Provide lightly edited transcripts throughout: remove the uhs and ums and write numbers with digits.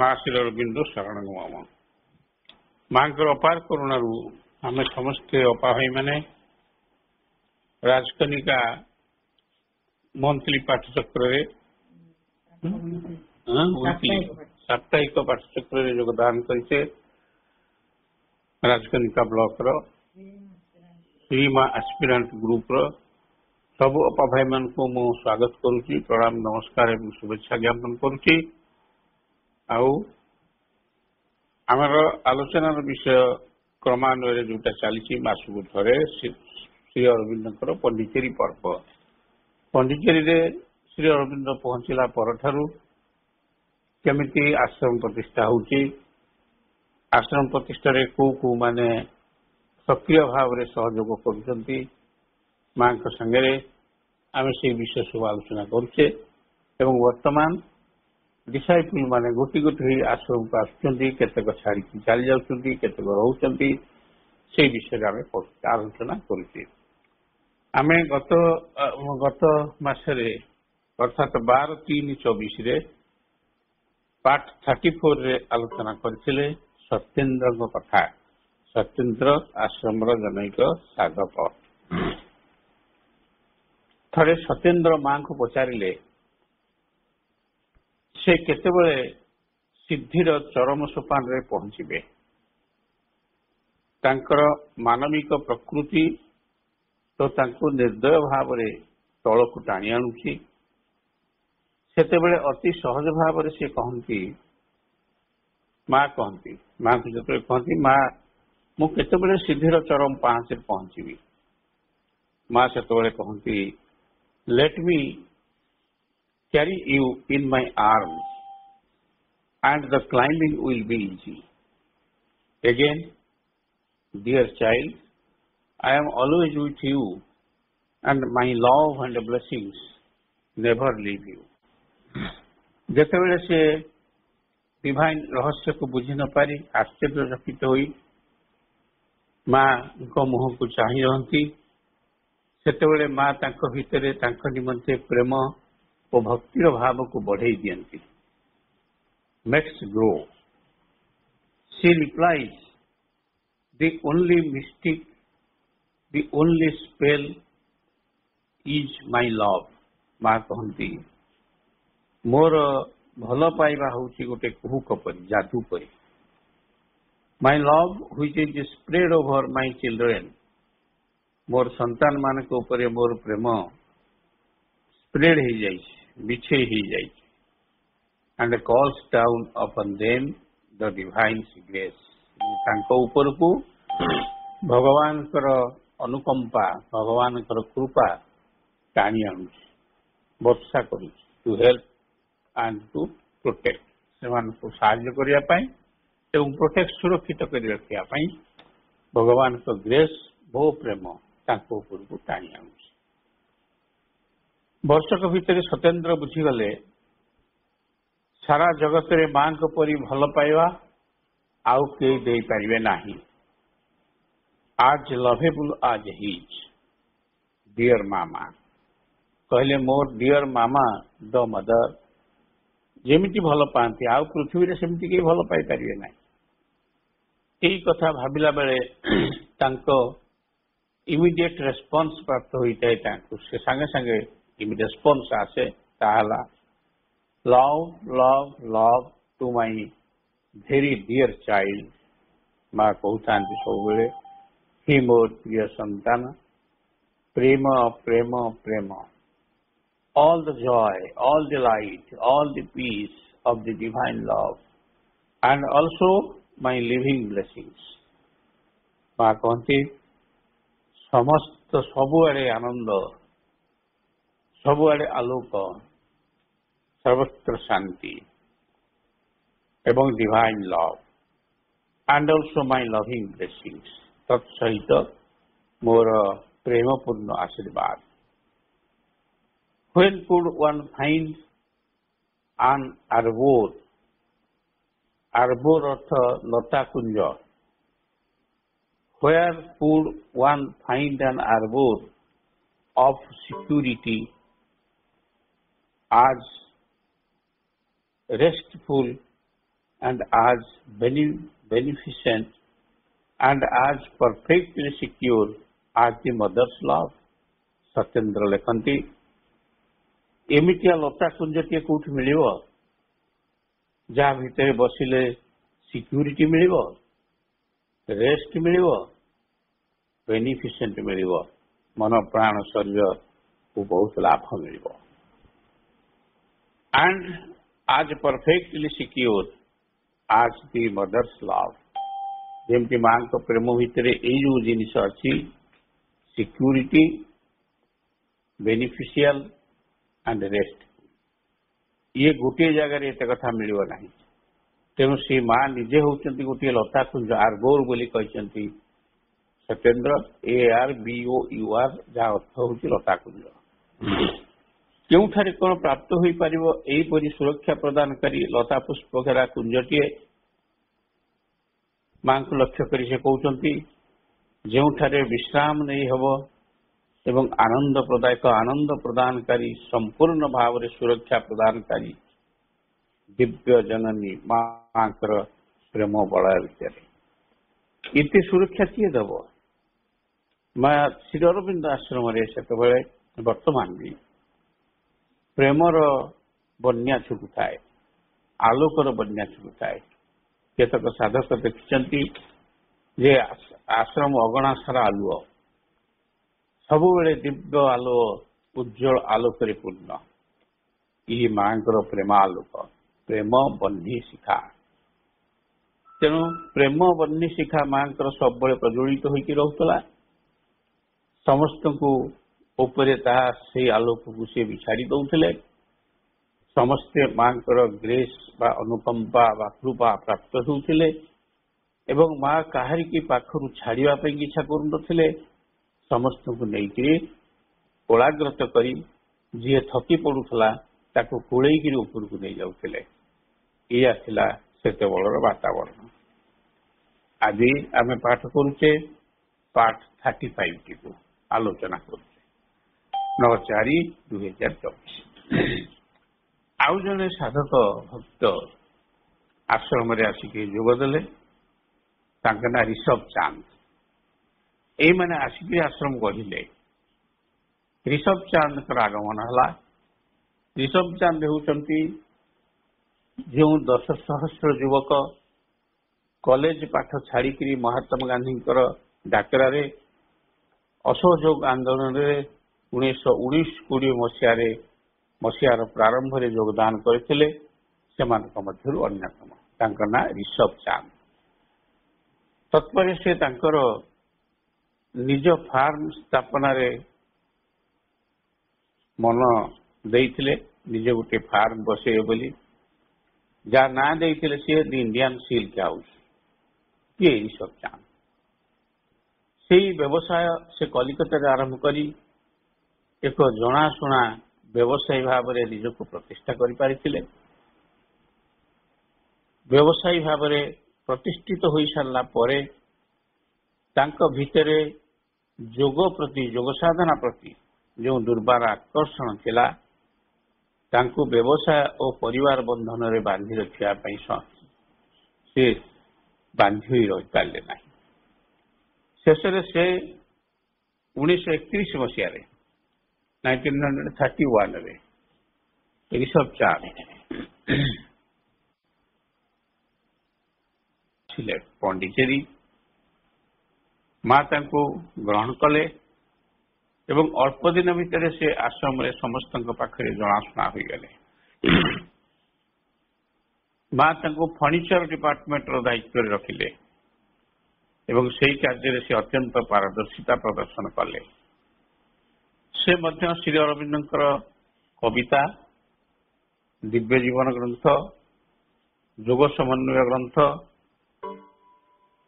माँ श्री अरविंद शरण मम माँ अपार करुणारू आम समस्ते अपा भाई मैंने राजकनिका मंथली पाठचक्र साप्ताहिक पाठचक्र योगदान करते राजकनिका ब्लॉक श्री माँ एस्पिरेंट ग्रुप सब अपा भाई मान को मु स्वागत करुच्ची प्रणाम नमस्कार एवं शुभेच्छा ज्ञापन करुच्ची। आमर आलोचनार विषय क्रमान्वय जोटा चली मासक थे श्री अरविंद पंडिचेरी पर्व पंडिचेरी रे श्री अरविंद पहुंचला परठारु केमिति आश्रम प्रतिष्ठा होची आश्रम प्रतिष्ठा रे को माने सक्रिय भाव रे सहयोग करुचंती मां संगे आम से विषय सब आलोचना करुचे एवं वर्तमान डिसाइपल माने गोटी गोटी आश्रम को आसुच्च छाड़ी चली जाऊँगी केतक रोचंती से विषय आम आलोचना करुचे। आम गत मासरे अर्थात 12/3/24 पार्ट 34 रे आलोचना करथिले सत्येन्द्र कथा सत्येन्द्र आश्रम जनैक साधक थरे सत्येन्द्र मां को पचारे से केतेबेले सिद्धिर चरम सोपान रे पहुंचबे तांकर मानविक प्रकृति तो तांको निर्दय भाव रे तलकु टाणी आणुची सेतेबेले अति सहज भाव रे से कहंती मां को जते कहंती मां मु केतेबेले सिद्धिर चरम 5 रे पहुंचबी मां सेतेबेले कहंती let me carry you in my arms and the climbing will be easy. Again, dear child, I am always with you and my love and blessings never leave you. जेतेबेले से डिवाइन रहस्य को बुझी न पारी आश्चर्यचकित होई मां को मुह को चाही रहंती सेतेबेले मां तांको भितरे तांको निमंते प्रेम और भक्तिर भाव को बढ़ाई दियंती makes grow. She replies, the only mystic, the only spell is my love. मां कहती मोर भल पाइबा होची गोटे कुहुक परी जादू परी my love which is spread over my children मोर संतान मान के ऊपर मोर प्रेम स्प्रेड हो जाए बिछे हो जाए and calls down upon them the divine grace तांको ऊपर को भगवान कर अनुकंपा भगवान कर कृपा टाणी आणु वर्षा करू to help and to protect से को साहाय्य करिया पाई एवं प्रोटेक्ट सुरक्षित कर रखिया पाई भगवान को ग्रेस बहु प्रेम तांको ऊपर को टाणी आणु वर्षक भितर सत्येन्द्र बुझीगले सारा जगत रे मां को परी भल पाइबा आउ के दे पारिबे नाही आज लवेबल आज हिज डियर मामा कहले मोर डियर मामा द मदर जेमिति भल पाती आउ पृथ्वी रे सेमिति के भल पाई पारिबे नाही एई कथा भाबिला बेले तांको इमिडिएट रेस्पॉन्स प्राप्त होता है से संगे संगे रेस्पॉन्स आसे ताला love love love to my very dear child मां कहता सब बेले ही मोर प्रिय संतान प्रेम प्रेम प्रेम all the joy all the light all the peace of the divine love and also my living blessings मां कहती समस्त सबुआड़े आनंद सबुआड़े आलोक सर्वत्र शांति एवं divine love and also my loving blessings तत्सहित मोर प्रेमपूर्ण आशीर्वाद when could one find an arbour arbour अर्थ लता कुंज where could one find an arbor of security as restful and as beneficent and as perfectly secure as the mother's love. Satyendra ଲେଖନ୍ତି, ଏମିତିଆ ଲତା କୁଞ୍ଜଟିଏ କୋଉଠି ମିଳିବ ଯାହା ଭିତରେ ବସିଲେ ସିକ୍ୟୁରିଟି ମିଳିବ, ରେଷ୍ଟ ମିଳିବ, ବେନିଫିସେଣ୍ଟ ମିଳିବ, ମନ ପ୍ରାଣ ଶରୀରକୁ ବହୁତ ଲାଭ ମିଳିବ। and as perfectly secure as the mother's love. ଯେମିତି ମାଙ୍କ ପ୍ରେମ ଭିତରେ ଏଇ ଯୋଉ ଜିନିଷ ଅଛି, ସିକ୍ୟୁରିଟି, ବେନିଫିସିଆଲ ଆଣ୍ଡ ରେଷ୍ଟ, ଇଏ ଗୋଟିଏ ଜାଗାରେ ଏତେ କଥା ମିଳିବ ନାହିଁ। ତେଣୁ ସେ ମା ନିଜେ ହେଉଛନ୍ତି ଗୋଟିଏ ଲତା କୁଞ୍ଜ, ଆର୍ବୋର ବୋଲି କହିଛନ୍ତି ସତ୍ୟେନ୍ଦ୍ର, ARBOUR, ଯାହା ଅର୍ଥ ହେଉଛି ଲତା କୁଞ୍ଜ। କେଉଁଠାରେ କ'ଣ ପ୍ରାପ୍ତ ହୋଇପାରିବ ଏହିପରି ସୁରକ୍ଷା ପ୍ରଦାନକାରୀ ଲତା ପୁଷ୍ପ ଘେରା କୁଞ୍ଜଟିଏ ମାଙ୍କୁ ଲକ୍ଷ୍ୟ କରି ସେ କହୁଛନ୍ତି, ଯେଉଁଠାରେ ବିଶ୍ରାମ ନେଇ ହେବ ଏବଂ ଆନନ୍ଦ ପ୍ରଦାନକାରୀ, ସମ୍ପୂର୍ଣ୍ଣ ଭାବରେ ସୁରକ୍ଷା ପ୍ରଦାନକାରୀ ଦିବ୍ୟ ଜନନୀ ମାଙ୍କର ପ୍ରେମ ବଳୟ ଭିତରେ ଏତେ ସୁରକ୍ଷା କିଏ ଦେବ? ମା ଶ୍ରୀ ଅରବିନ୍ଦ ଆଶ୍ରମରେ ସେତେବେଳେ ବର୍ତ୍ତମାନ ବି ପ୍ରେମର ବନ୍ୟା ଛୁଟୁଥାଏ, ଆଲୋକର ବନ୍ୟା ଛୁଟୁଥାଏ। କେତେକ ସାଧକ ଦେଖିଛନ୍ତି ଯେ ଆଶ୍ରମ ଅଗଣା ସାରା ଆଲୁଅ, ସବୁବେଳେ ଦିବ୍ୟ ଆଲୋକ, ଉଜ୍ଜଳ ଆଲୋକରେ ପୂର୍ଣ୍ଣ। ଏହି ମାଙ୍କର ପ୍ରେମ ଆଲୋକ, ପ୍ରେମ ବହ୍ନି ଶିଖା। ତେଣୁ ପ୍ରେମ ବହ୍ନି ଶିଖା ମାଙ୍କର ସବୁବେଳେ ପ୍ରଜ୍ୱଳିତ ହୋଇକି ରହୁଥିଲା। ସମସ୍ତଙ୍କୁ ଉପରେ ତାହା ସେଇ ଆଲୋକକୁ ସେ ବିଛାଡ଼ି ଦଉଥିଲେ। ସମସ୍ତେ ମାଙ୍କର ଗ୍ରେସ୍ ବା ଅନୁକମ୍ପା ବା କୃପା ପ୍ରାପ୍ତ ହେଉଥିଲେ ଏବଂ ମା କାହାରିକି ପାଖରୁ ଛାଡ଼ିବା ପାଇଁ ଇଚ୍ଛା କରୁନଥିଲେ। ସମସ୍ତଙ୍କୁ ନେଇକରି କୋଳାଗ୍ରତ କରି ଯିଏ ଥକି ପଡୁଥିଲା ତାକୁ କୋଳେଇକିରି ଉପରକୁ ନେଇଯାଉଥିଲେ। ଏଇଆ ଥିଲା ସେତେବେଳର ବାତାବରଣ। ଆଜି ଆମେ ପାଠ କରୁଛେ ପାର୍ଟ 35ଟିକୁ ଆଲୋଚନା କରୁଛେ, 9/4/2024। ଆଉ ଜଣେ ସାଧକ ଭକ୍ତ ଆଶ୍ରମରେ ଆସିକି ଯୋଗ ଦେଲେ, ତାଙ୍କ ନାଁ ରିଷଭ ଚାନ୍ଦ। ଏଇମାନେ ଆସିକି ଆଶ୍ରମ ଗଢ଼ିଲେ। ରିଷଭ ଚାନ୍ଦଙ୍କର ଆଗମନ ହେଲା। ରିଷଭ ଚାନ୍ଦ ହେଉଛନ୍ତି ଯେଉଁ 10,000 ଯୁବକ କଲେଜ ପାଠ ଛାଡ଼ିକିରି ମହାତ୍ମା ଗାନ୍ଧୀଙ୍କର ଡାକରାରେ ଅସହଯୋଗ ଆନ୍ଦୋଳନରେ 1919-20 ମସିହାର ପ୍ରାରମ୍ଭରେ ଯୋଗଦାନ କରିଥିଲେ, ସେମାନଙ୍କ ମଧ୍ୟରୁ ଅନ୍ୟତମ। ତାଙ୍କ ନାଁ ରିଷଭ ଚାନ୍ଦ। ତତ୍ପରେ ସେ ତାଙ୍କର ନିଜ ଫାର୍ମ ସ୍ଥାପନାରେ ମନ ଦେଇଥିଲେ, ନିଜ ଗୋଟିଏ ଫାର୍ମ ବସେଇବେ ବୋଲି, ଯାହା ନାଁ ଦେଇଥିଲେ ସିଏ ଦି ଇଣ୍ଡିଆନ ସିଲ୍କ ହାଉସ। କିଏ ରିଷଭ ଚାନ୍ଦ? ସେଇ ବ୍ୟବସାୟ ସେ କଲିକତାରେ ଆରମ୍ଭ କରି ଏକ ଜଣାଶୁଣା ବ୍ୟବସାୟୀ ଭାବରେ ନିଜକୁ ପ୍ରତିଷ୍ଠା କରିପାରିଥିଲେ। ବ୍ୟବସାୟୀ ଭାବରେ ପ୍ରତିଷ୍ଠିତ ହୋଇସାରିଲା ପରେ ତାଙ୍କ ଭିତରେ ଯୋଗ ପ୍ରତି, ଯୋଗ ସାଧନା ପ୍ରତି ଯେଉଁ ଦୁର୍ବାର ଆକର୍ଷଣ ଥିଲା, ତାଙ୍କୁ ବ୍ୟବସାୟ ଓ ପରିବାର ବନ୍ଧନରେ ବାନ୍ଧି ରଖିବା ପାଇଁ ସେ ବାନ୍ଧି ହୋଇ ରହିପାରିଲେ ନାହିଁ। ଶେଷରେ ସେ 1931 ମସିହାରେ 1931ରେ ରିଷଭ ଚାନ୍ଦ ଥିଲେ ପଣ୍ଡିଚେରୀ। ମା ତାଙ୍କୁ ଗ୍ରହଣ କଲେ ଏବଂ ଅଳ୍ପ ଦିନ ଭିତରେ ସେ ଆଶ୍ରମରେ ସମସ୍ତଙ୍କ ପାଖରେ ଜଣାଶୁଣା ହୋଇଗଲେ। ମା ତାଙ୍କୁ ଫର୍ଣ୍ଣିଚର ଡିପାର୍ଟମେଣ୍ଟର ଦାୟିତ୍ୱରେ ରଖିଲେ ଏବଂ ସେହି କାର୍ଯ୍ୟରେ ସେ ଅତ୍ୟନ୍ତ ପାରଦର୍ଶିତା ପ୍ରଦର୍ଶନ କଲେ। ସେ ମଧ୍ୟ ଶ୍ରୀ ଅରବିନ୍ଦଙ୍କର କବିତା, ଦିବ୍ୟ ଜୀବନ ଗ୍ରନ୍ଥ, ଯୋଗ ସମନ୍ୱୟ ଗ୍ରନ୍ଥ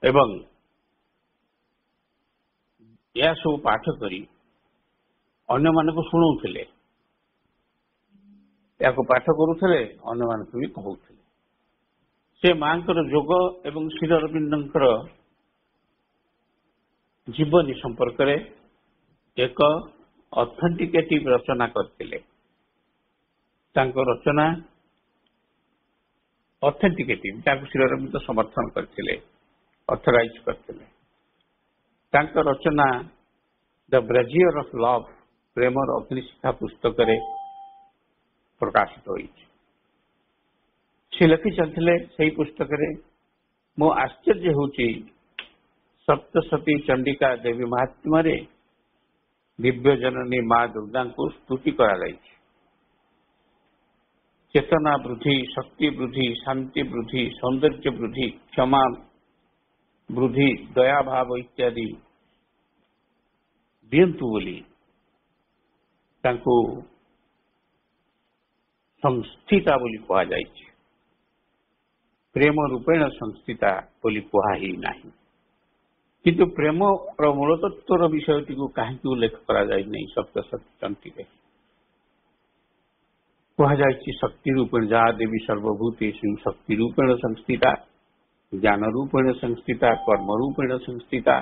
ଏବଂ ଏହା ସବୁ ପାଠ କରି ଅନ୍ୟମାନଙ୍କୁ ଶୁଣାଉଥିଲେ। ଏହାକୁ ପାଠ କରୁଥିଲେ, ଅନ୍ୟମାନଙ୍କୁ ବି କହୁଥିଲେ। ସେ ମାଙ୍କର ଯୋଗ ଏବଂ ଶ୍ରୀ ଅରବିନ୍ଦଙ୍କର ଜୀବନୀ ସମ୍ପର୍କରେ ଏକ ଅଥେଣ୍ଟିକେଟିଭ ରଚନା କରିଥିଲେ। ତାଙ୍କ ରଚନା ଅଥେଣ୍ଟିକେଟିଭ ତାକୁ ଶିଳରବିନ୍ଦ ସମର୍ଥନ କରିଥିଲେ, ଅଥରାଇଜ କରିଥିଲେ। ତାଙ୍କ ରଚନା ଦ ବ୍ରାଜିୟର ଅଫ୍ ଲଭ୍ ପ୍ରେମର ଅଗ୍ନିଶିଖା ପୁସ୍ତକରେ ପ୍ରକାଶିତ ହୋଇଛି। ସେ ଲେଖିଥିଲେ ସେହି ପୁସ୍ତକରେ, ମୁଁ ଆଶ୍ଚର୍ଯ୍ୟ ହେଉଛି ସପ୍ତସତୀ ଚଣ୍ଡିକା ଦେବୀ ମହାତ୍ମ୍ୟରେ ଦିବ୍ୟ ଜନନୀ ମା ଦୁର୍ଗାଙ୍କୁ ସ୍ତୁତି କରାଯାଇଛି। ଚେତନା ବୃଦ୍ଧି, ଶକ୍ତି ବୃଦ୍ଧି, ଶାନ୍ତି ବୃଦ୍ଧି, ସୌନ୍ଦର୍ଯ୍ୟ ବୃଦ୍ଧି, କ୍ଷମା ବୃଦ୍ଧି, ଦୟାଭାବ ଇତ୍ୟାଦି ଦିଅନ୍ତୁ ବୋଲି ତାଙ୍କୁ ସଂସ୍ଥିତା ବୋଲି କୁହାଯାଇଛି। ପ୍ରେମ ରୂପେଣ ସଂସ୍ଥିତା ବୋଲି କୁହା ହିଁ ନାହିଁ। କିନ୍ତୁ ପ୍ରେମର ମୂଳତତ୍ୱର ବିଷୟଟିକୁ କାହିଁକି ଉଲ୍ଲେଖ କରାଯାଇ ନାହିଁ ସପ୍ତସତୀ ଚଣ୍ଡୀରେ? କୁହାଯାଇଛି ଶକ୍ତି ରୂପେଣ ଯାହା ଦେବୀ ସର୍ବଭୂତେଷୁ ଶକ୍ତି ରୂପେଣ ସଂସ୍ଥିତା, ଜ୍ଞାନ ରୂପେଣ ସଂସ୍ଥିତା, କର୍ମ ରୂପେଣ ସଂସ୍ଥିତା,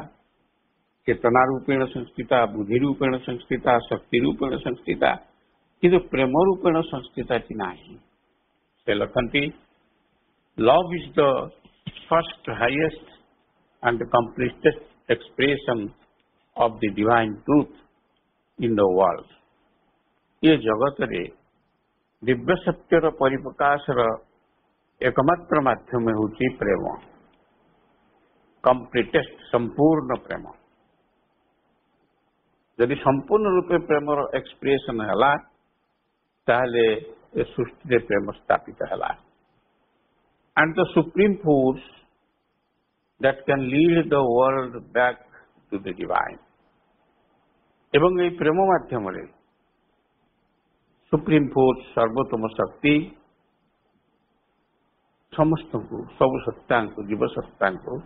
ଚେତନା ରୂପେଣ ସଂସ୍ଥିତା, ବୁଦ୍ଧି ରୂପେଣ ସଂସ୍ଥିତା, ଶକ୍ତି ରୂପେଣ ସଂସ୍ଥିତା, କିନ୍ତୁ ପ୍ରେମ ରୂପେଣ ସଂସ୍ଥିତାଟି ନାହିଁ। ସେ ଲେଖନ୍ତି, love is the first, highest and the completest expression of the divine truth in the world. ये जगतरे दिव्य सत्यर परिप्रकाशर एकमात्र माध्यम होची प्रेम, कंप्लीटेस्ट संपूर्ण प्रेम। यदि संपूर्ण रूपे प्रेमर एक्सप्रेशन है ताहले ए सृष्टि प्रेम स्थापित है। And the supreme force that can lead the world back to the divine. एवं ये प्रेम माध्यम सुप्रीम फोर्स सर्वोत्तम शक्ति समस्त को सब सत्ता को जीव सत्ता को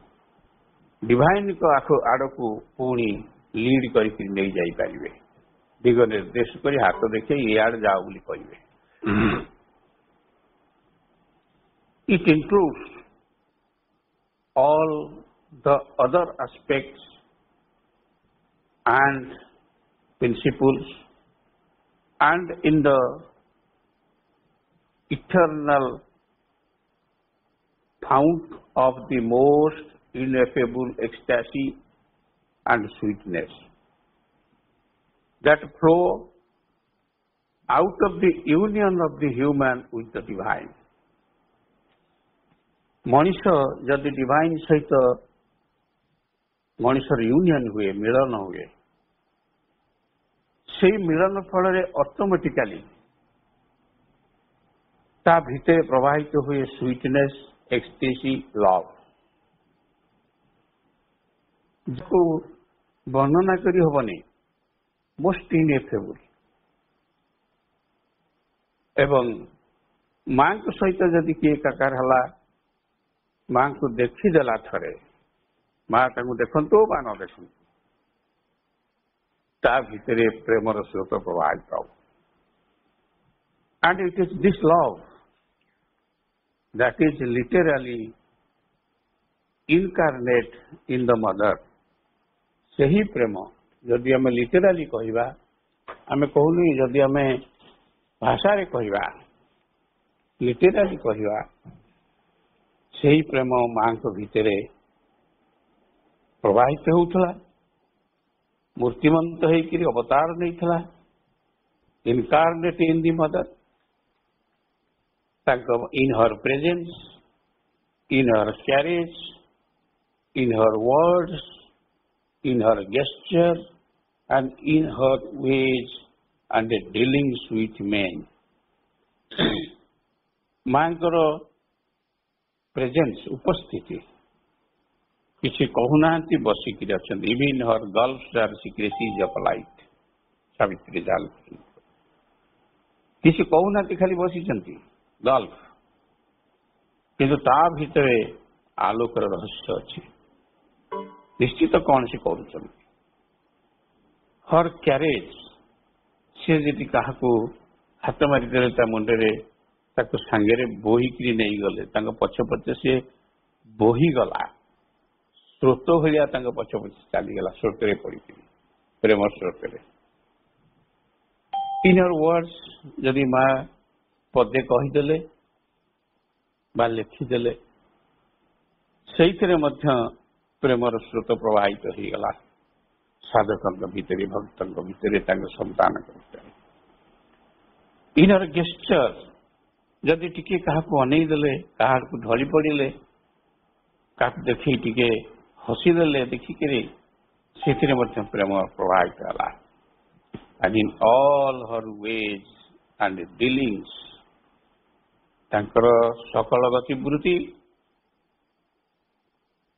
डिवाइन को आड़ को पुणी लीड करके नहीं जाई पारिबे, दिग निर्देश करी हाथ देखे ये आड़ जाओ बोली कहिबे। It includes all the other aspects and principles, and in the eternal fount of the most ineffable ecstasy and sweetness that flow out of the union of the human with the divine. Manish जदि divine सहित मनीषर union हुए, मिलन हुए, से मिलन फल automatically ता भीतर प्रवाहित हुए स्वीटनेस, एक्सटेसी, लव, जो वर्णना करी हबनी, मोस्ट इनएफेबल। एवं मां को सहित जदि किए एकाकार हला, मां को देखीदेला थरे, मां देखु बा न देखु ता भितर प्रेमर स्रोत प्रवाहित हो। And it is this love that is literally incarnate in the mother. सही प्रेम जदि आम लिटरली कहवा, आम कहूनी जदि आम भाषा रे कहवा, लिटरली कहवा, सही प्रेम मां को भितर प्रवाहित होउथला, मूर्तिमंत होकर अवतार नहीं, incarnate in the mother, in her presence, in her carriage, in her words, in her gesture and in her ways and dealings with men. मां प्रेजेंस उपस्थिति किसी कहूना बसिक even her girls are secrecies of light. Savitri जाल किसी कहूना खाली बसी गर्ल्फ, किंतु ता भितर आलोकर रहस्य अच्छी, निश्चित कौन सी कर हर क्यारेज सी जी क्या हाथ मारिदे मुंडे सांगे बोहिकी नहीं गले, पछ पछे सी बोहीगला, स्रोत भाया पछ पछे चलीगला, स्रोत पड़ी प्रेम स्रोत। इन हर वर्ड्स जदि माँ पदे कहीदेले ବା ଲେଖିଦେଲେ ସେଇଥିରେ ମଧ୍ୟ ପ୍ରେମର ସ୍ରୋତ ପ୍ରବାହିତ ହେଇଗଲା ସାଧକଙ୍କ ଭିତରେ, ଭକ୍ତଙ୍କ ଭିତରେ, ତାଙ୍କ ସନ୍ତାନଙ୍କ ଭିତରେ। ଇନର ଗେସ୍ଚର ଯଦି ଟିକେ କାହାକୁ ଅନେଇ ଦେଲେ, କାହାକୁ ଢଳି ପଡ଼ିଲେ, କାହାକୁ ଦେଖି ଟିକେ ହସିଦେଲେ ଦେଖିକିରି, ସେଥିରେ ମଧ୍ୟ ପ୍ରେମ ପ୍ରବାହିତ ହେଲା। And in all her ways and dealings, ତାଙ୍କର ସକଳ ଗତିବୃତ୍ତି,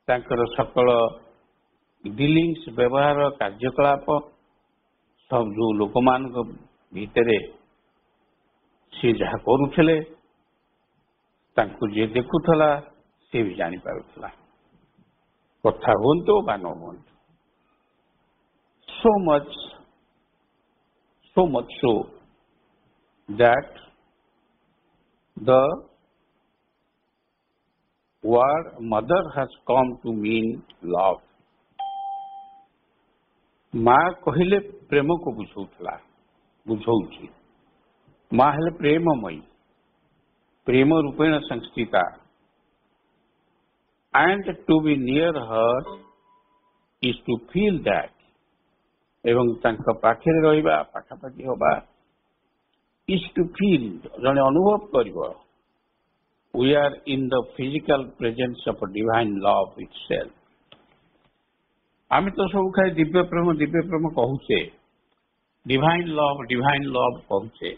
ତାଙ୍କର ସକଳ ଡିଲିଂସ ବ୍ୟବହାର କାର୍ଯ୍ୟକଳାପ, ସବୁ ଯୋଉ ଲୋକମାନଙ୍କ ଭିତରେ ସେ ଯାହା କରୁଥିଲେ ତାଙ୍କୁ ଯିଏ ଦେଖୁଥିଲା ସେ ବି ଜାଣିପାରୁଥିଲା, କଥା ହୁଅନ୍ତୁ ବା ନ ହୁଅନ୍ତୁ। so much so that the word mother has come to mean love. ମା କହିଲେ ପ୍ରେମକୁ ବୁଝଉଛି। ମା ହେଲେ ପ୍ରେମମୟୀ, ପ୍ରେମ ରୂପେଣ ସଂସ୍ଥିତା, and to be near her is to feel that, ଏବଂ ତାଙ୍କ ପାଖରେ ରହିବା, ପାଖାପାଖି ହେବା, is to feel, ଜଣେ ଅନୁଭବ କରିବ, we are in the physical presence of a divine love itself. ଆମେ ତ ସବୁ ଖାଲି ଦିବ୍ୟ ପ୍ରେମ କହୁଛେ, ଡିଭାଇନ ଲଭ କହୁଛେ,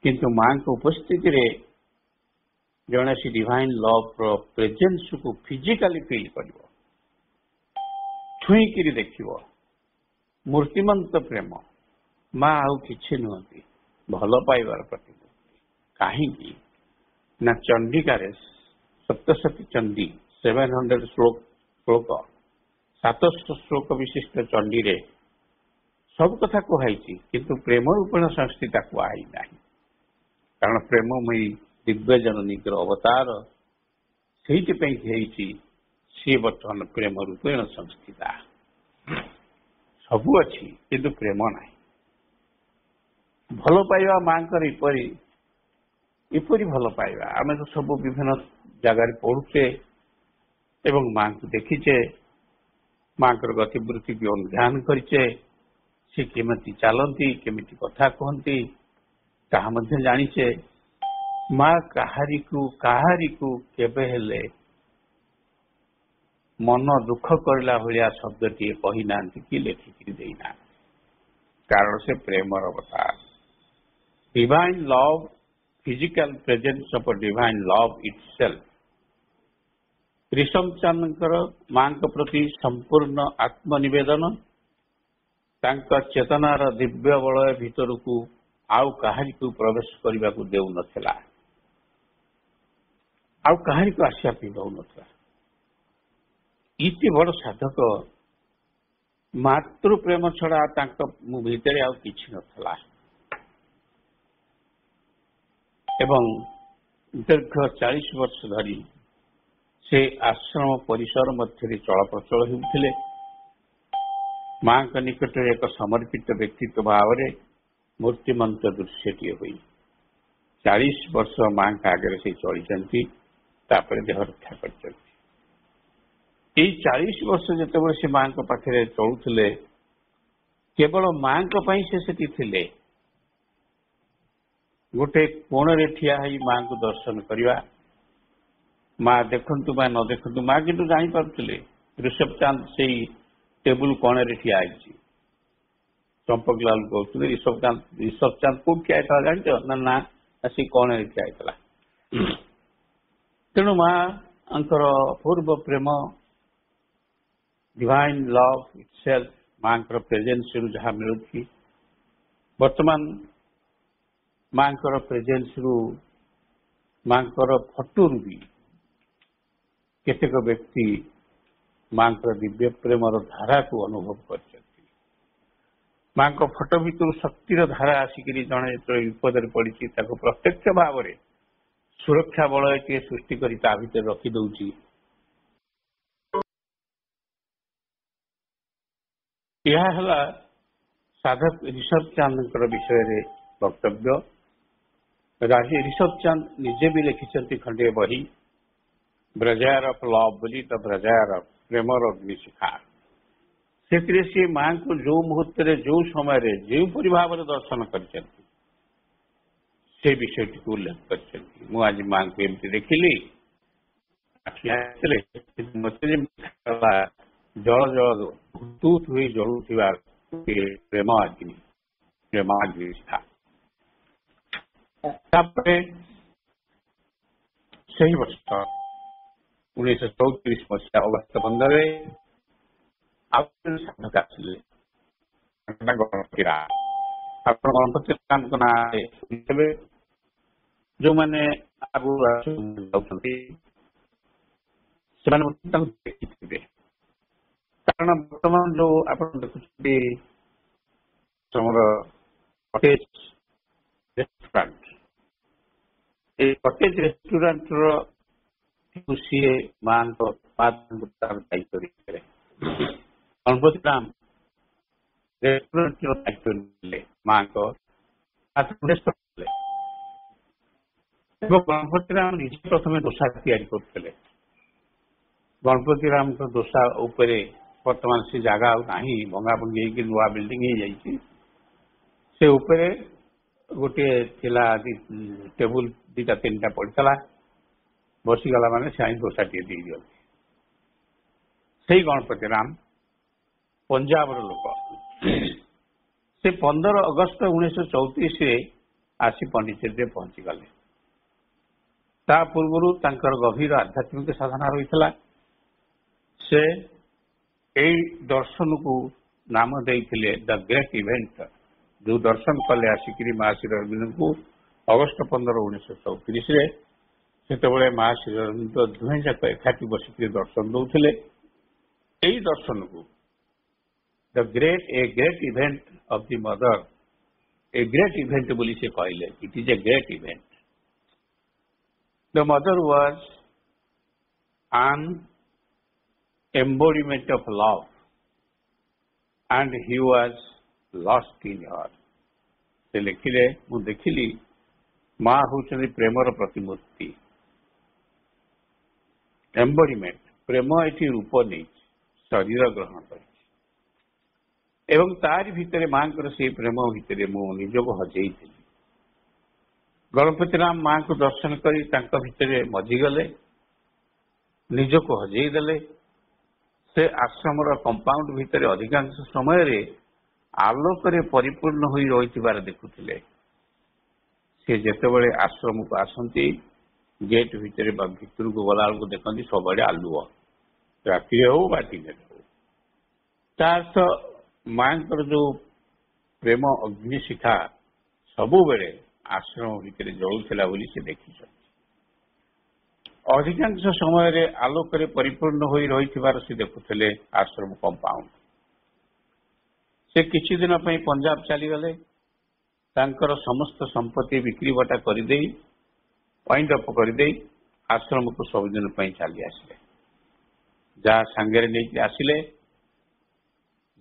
କିନ୍ତୁ ମାଙ୍କ ଉପସ୍ଥିତିରେ ଜଣେ ସେ ଡିଭାଇନ ଲଭର ପ୍ରେଜେନ୍ସକୁ ଫିଜିକାଲି ଫିଲ୍ କରିବ, ଛୁଇଁକିରି ଦେଖିବ। ମୂର୍ତ୍ତିମନ୍ତ ପ୍ରେମ, ମା ଆଉ କିଛି ନୁହନ୍ତି, ଭଲ ପାଇବାର ପ୍ରତିମୂର୍ତ୍ତି। କାହିଁକି ନା ଚଣ୍ଡିକାରେ ସପ୍ତଶତୀ ଚଣ୍ଡୀ 700 ଶ୍ଲୋକ 700 ଶ୍ଲୋକ ବିଶିଷ୍ଟ ଚଣ୍ଡୀରେ ସବୁ କଥା କୁହାଇଛି, କିନ୍ତୁ ପ୍ରେମ ରୂପେଣ ସଂସ୍ଥିତା କୁହାଇ ନାହିଁ। କାରଣ ପ୍ରେମମୟୀ ଦିବ୍ୟ ଜନନୀଙ୍କର ଅବତାର ସେଇଥିପାଇଁ ହେଇଛି, ସିଏ ବର୍ତ୍ତମାନ ପ୍ରେମ ରୂପେଣ ସଂସ୍ଥିତା। ସବୁ ଅଛି କିନ୍ତୁ ପ୍ରେମ ନାହିଁ। ଭଲ ପାଇବା ମାଙ୍କର ଏପରି ଭଲ ପାଇବା, ଆମେ ତ ସବୁ ବିଭିନ୍ନ ଜାଗାରେ ପଢୁଛେ ଏବଂ ମାଙ୍କୁ ଦେଖିଛେ, ମାଙ୍କର ଗତିବୃତ୍ତି ବି ଅନୁଧ୍ୟାନ କରିଛେ, ସେ କେମିତି ଚାଲନ୍ତି, କେମିତି କଥା କୁହନ୍ତି ତାହା ମଧ୍ୟ ଜାଣିଛେ। ମା କାହାରିକୁ କେବେ ହେଲେ ମନ ଦୁଃଖ କରିଲା ଭଳିଆ ଶବ୍ଦଟିଏ କହିନାହାନ୍ତି କି ଲେଖିକିରି ଦେଇନାହାନ୍ତି, କାରଣ ସେ ପ୍ରେମର ଅବତାର। Divine love, physical presence of divine love itself. Rishabh ଚାନ୍ଦଙ୍କର ମାଙ୍କ ପ୍ରତି ସମ୍ପୂର୍ଣ୍ଣ ଆତ୍ମନିବେଦନ ତାଙ୍କ ଚେତନାର ଦିବ୍ୟ ବଳୟ ଭିତରକୁ ଆଉ କାହାରିକୁ ପ୍ରବେଶ କରିବାକୁ ଦେଉନଥିଲା, ଆଉ କାହାରିକୁ ଆସିବା ପାଇଁ ଦେଉନଥିଲା। ଇତି ବଡ଼ ସାଧକ, ମାତୃ ପ୍ରେମ ଛଡା ତାଙ୍କ ଭିତରେ ଆଉ କିଛି ନଥିଲା। ଏବଂ ଦୀର୍ଘ 40 ବର୍ଷ ଧରି ସେ ଆଶ୍ରମ ପରିସର ମଧ୍ୟରେ ଚଳପ୍ରଚଳ ହେଉଥିଲେ, ମାଙ୍କ ନିକଟରେ ଏକ ସମର୍ପିତ ବ୍ୟକ୍ତିତ୍ୱ ଭାବରେ ମୂର୍ତ୍ତିମନ୍ତ ଦୃଶ୍ୟଟିଏ ହୋଇ 40 ବର୍ଷ ମାଙ୍କ ଆଗରେ ସେ ଚଳିଛନ୍ତି, ତାପରେ ଦେହ ରକ୍ଷା କରିଛନ୍ତି। ଏଇ 40 ବର୍ଷ ଯେତେବେଳେ ସେ ମାଙ୍କ ପାଖରେ ଚଳୁଥିଲେ, କେବଳ ମାଙ୍କ ପାଇଁ ସେ ସେଠି ଥିଲେ। ଗୋଟେ କୋଣରେ ଠିଆ ହେଇ ମାଙ୍କୁ ଦର୍ଶନ କରିବା, ମା ଦେଖନ୍ତୁ ବା ନ ଦେଖନ୍ତୁ, ମା କିନ୍ତୁ ଜାଣିପାରୁଥିଲେ ଋଷଭ ଚାନ୍ଦ ସେଇ ଟେବୁଲ କୋଣରେ ଠିଆ ହେଇଛି। ଚମ୍ପକଲାଲ କହୁଥିଲେ ଋଷଭ ଚାନ୍ଦ କୋଉଠି ଠିଆ ହେଇଥିଲା ଜାଣିଛ ନା? ସେଇ କୋଣରେ ଠିଆ ହେଇଥିଲା। ତେଣୁ ମାଙ୍କର ପୂର୍ବ ପ୍ରେମ, ଡିଭାଇନ ଲଭ ଇଟସେଲ୍ଫ, ମାଙ୍କର ପ୍ରେଜେନ୍ସରୁ ଯାହା ମିଳୁଛି, ବର୍ତ୍ତମାନ ମାଙ୍କର ପ୍ରେଜେନ୍ସରୁ, ମାଙ୍କର ଫଟୋରୁ ବି କେତେକ ବ୍ୟକ୍ତି ମାଙ୍କର ଦିବ୍ୟ ପ୍ରେମର ଧାରାକୁ ଅନୁଭବ କରିଛନ୍ତି। ମାଙ୍କ ଫଟୋ ଭିତରୁ ଶକ୍ତିର ଧାରା ଆସିକିରି ଜଣେ ଯେତେବେଳେ ବିପଦରେ ପଡିଛି, ତାକୁ ପ୍ରତ୍ୟକ୍ଷ ଭାବରେ ସୁରକ୍ଷା ବଳୟଟିଏ ସୃଷ୍ଟି କରି ତା ଭିତରେ ରଖିଦେଉଛି। ଏହା ହେଲା ସାଧକ ଋଷଭ ଚାନ୍ଦଙ୍କର ବିଷୟରେ ବକ୍ତବ୍ୟ। राजी ऋषभ चंद निजे भी लिखिं खंडे बही ब्रजार ऑफ लव बोली तो ब्रजार ऑफ प्रेमर अग्निशिखा से माँ को जो मुहूर्त जो समय जो भाव दर्शन कर विषय को उल्लेख कर आज माँ को एमती देखिली मत जल जल भूतूत हुई जलुवा प्रेम अग्नि प्रेमाग्निशिखा सही वर्ष 1934 मसीहा अगस्त 15 साधक आसिले गणपति राम ना जो मैंने आगु देखिए कारण बर्तमान जो आप देखुं कटेज रेस्टोरेंट कटेज रेस्टोरेंट सी माँ दायित्व गणपति राम रेस्टोरेंट दायित्व माँ गणपति राम निजे प्रथम दोसा करते गणपति राम दोसा बर्तमान से जगह भंगा भंगी नुआ बिल्डिंग हो से गोटे टेबुल दीटा तीन टा पड़ता बसीगला मान से दोसा टे दे दिखते से गणपति राम पंजाब लोक से 15 अगस्त 1934 आसी पंडिचेरी पहुंची गले ता पूर्व गभीर आध्यात्मिक साधना रही से दर्शन को नाम देते द ग्रेट इवेंट जो दर्शन कले आसिक महाश्री अरविंद को अगस्त 15 1934 से महाश्री अरविंद दुहे जाक एकाठी बसिक दर्शन दौले यही दर्शन को the great a great event of the mother a great event बोली से कहले it is a great event the mother was an embodiment of love and he was lost in her से लिखिले मु देखिली माँ होचनी प्रेमर प्रतिमूर्ति एम्बोडीमेंट प्रेम ये रूप नहीं शरीर ग्रहण कर एवं तारी भितर माँ से प्रेम भितर मु निजक हजई थी गणपति राम माँ को दर्शन कर मजिगले निजक हजईदे से आश्रम कंपाउंड भितर अधिकांश समय रे आलोक परिपूर्ण हो रही देखुले से जितेबाला आश्रम को आसती गेट भितर भितर को गला बेलू देखते सब आलुओ राति हो दिन हो तार्थ माँ जो प्रेम अग्निशिखा सबु बेले आश्रम भितर जलुला से देखी अधिकांश समय आलोक परिपूर्ण हो रही से देखुले आश्रम कंपाउंड से किछि दिन पंजाब चलीगले समस्त संपत्ति बिक्री बटा कर वाइंड अप कर आश्रम को सबुदिन चली आसिले जहाँ सांगे नहीं आसिले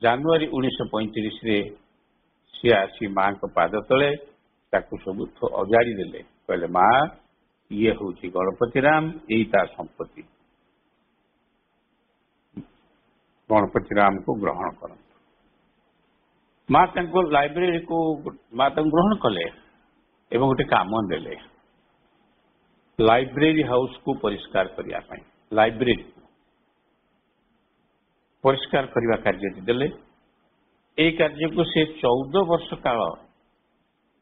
जनवरी 1935 सी आसी माँ को पाद तले सब अजाड़ी देले कहले माँ ये हूँ गणपति राम यही तार संपत्ति गणपति राम को ग्रहण कर माँ लाइब्रेरी को माँ ग्रहण कले एवं गोटे काम देले लाइब्रेरी हाउस को परिष्कार करने लाइब्रेरी को परिष्कार करने कार्य देले यही कार्य को से 14 वर्ष काल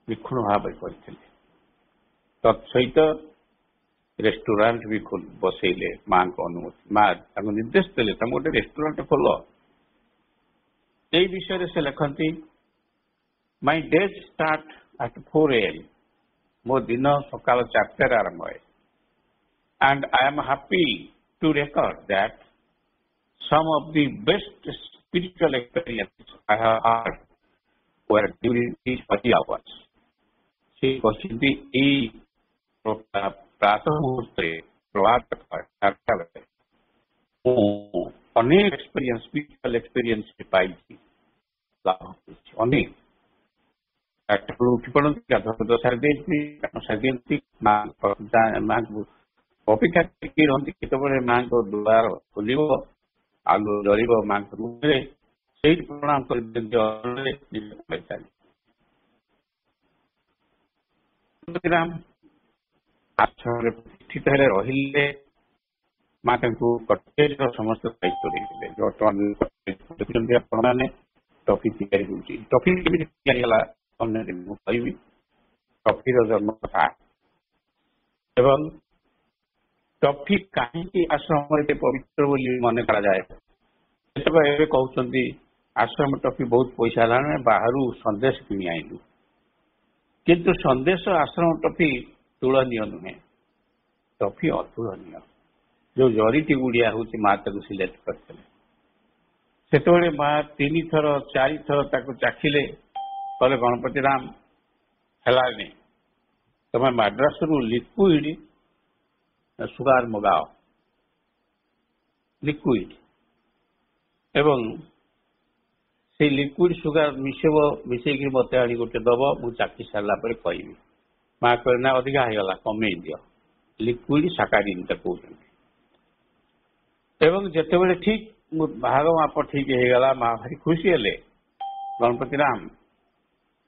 विक्षुण भाव करते तत्सहित रेस्टोरेंट भी बसैले माँ को अनुमति माँ निर्देश देले तुम गोटे रेस्टोरेंट खोल यही विषय से लिखती my days start at 4 AM मो दिन सकाल 4 आरंभ है and I am happy to record that some of the best spiritual experience I have had वर ड्यूरिंग दिस 40 आवर्स से कहते प्रातः मुहूर्त प्रभात अनेक एक्सपीरियंस स्पिरिचुअल एक्सपीरियंस पाई अनेक ଉଠି ପଡନ୍ତି, ଗାଧୁଆ ସାରି ଦିଅନ୍ତି, କାମ ସାରି ଦିଅନ୍ତି, ମାଙ୍କୁ ଅପେକ୍ଷା କରିକି ରହନ୍ତି କେତେବେଳେ ମାଙ୍କ ଦ୍ୱାର ଖୋଲିବ, ଆଲୁ ଜଳିବ ମାଙ୍କ ରୁମରେ, ସେଇଠି ପ୍ରଣାମ କରିଦିଅନ୍ତି। ଆଶ୍ରମରେ ପ୍ରତିଷ୍ଠିତ ହେଲେ, ରହିଲେ, ମା ତାଙ୍କୁ କଟେଜର ସମସ୍ତ ଦାୟିତ୍ୱ ଦେଇଥିଲେ। ଦେଖୁଛନ୍ତି ଆପଣମାନେ ଟଫି ତିଆରି ହେଉଛି। ଟଫି କେମିତି ତିଆରି ହେଲା ଅନ୍ୟ ଦିନ ମୁଁ କହିବି, ଟଫିର ଜନ୍ମ କଥା ଏବଂ ଟଫି କାହିଁକି ଆଶ୍ରମରେ ପବିତ୍ର ବୋଲି ମନେ କରାଯାଏ। ସେତେବେଳେ ଏବେ କହୁଛନ୍ତି ଆଶ୍ରମ ଟଫି ବହୁତ ପଇସା ହେଲାଣି, ବାହାରୁ ସନ୍ଦେଶ କିଣି ଆଣିଲୁ, କିନ୍ତୁ ସନ୍ଦେଶ ଆଶ୍ରମ ଟଫି ତୁଳନୀୟ ନୁହେଁ, ଟଫି ଅତୁଳନୀୟ। ଯୋଉ ଜରିଟି ଗୁଡିଆ ହଉଛି ମା ତାକୁ ସିଲେକ୍ଟ କରିଥିଲେ। ସେତେବେଳେ ମା 3 ଥର 4 ଥର ତାକୁ ଚାଖିଲେ, କହିଲେ ଗଣପତି ରାମ ହେଲାନି, ତମେ ମାଡ୍ରାସରୁ ଲିକ୍ୱିଡ ସୁଗାର ମଗାଅ, ଲିକ୍ୱିଡ, ଏବଂ ସେଇ ଲିକ୍ୱିଡ ସୁଗାର ମିଶେଇକି ମତେ ଆଣି ଗୋଟେ ଦବ, ମୁଁ ଚାଖି ସାରିଲା ପରେ କହିବି। ମା କହିଲେ ନା ଅଧିକା ହେଇଗଲା, କମେଇ ଦିଅ। ଲିକ୍ୱିଡ ସାକାରିନ୍ ତାକୁ କହୁଛନ୍ତି। ଏବଂ ଯେତେବେଳେ ଠିକ ଭାଗ ମାପ ଠିକ ହେଇଗଲା, ମା ଭାରି ଖୁସି ହେଲେ, ଗଣପତି ରାମ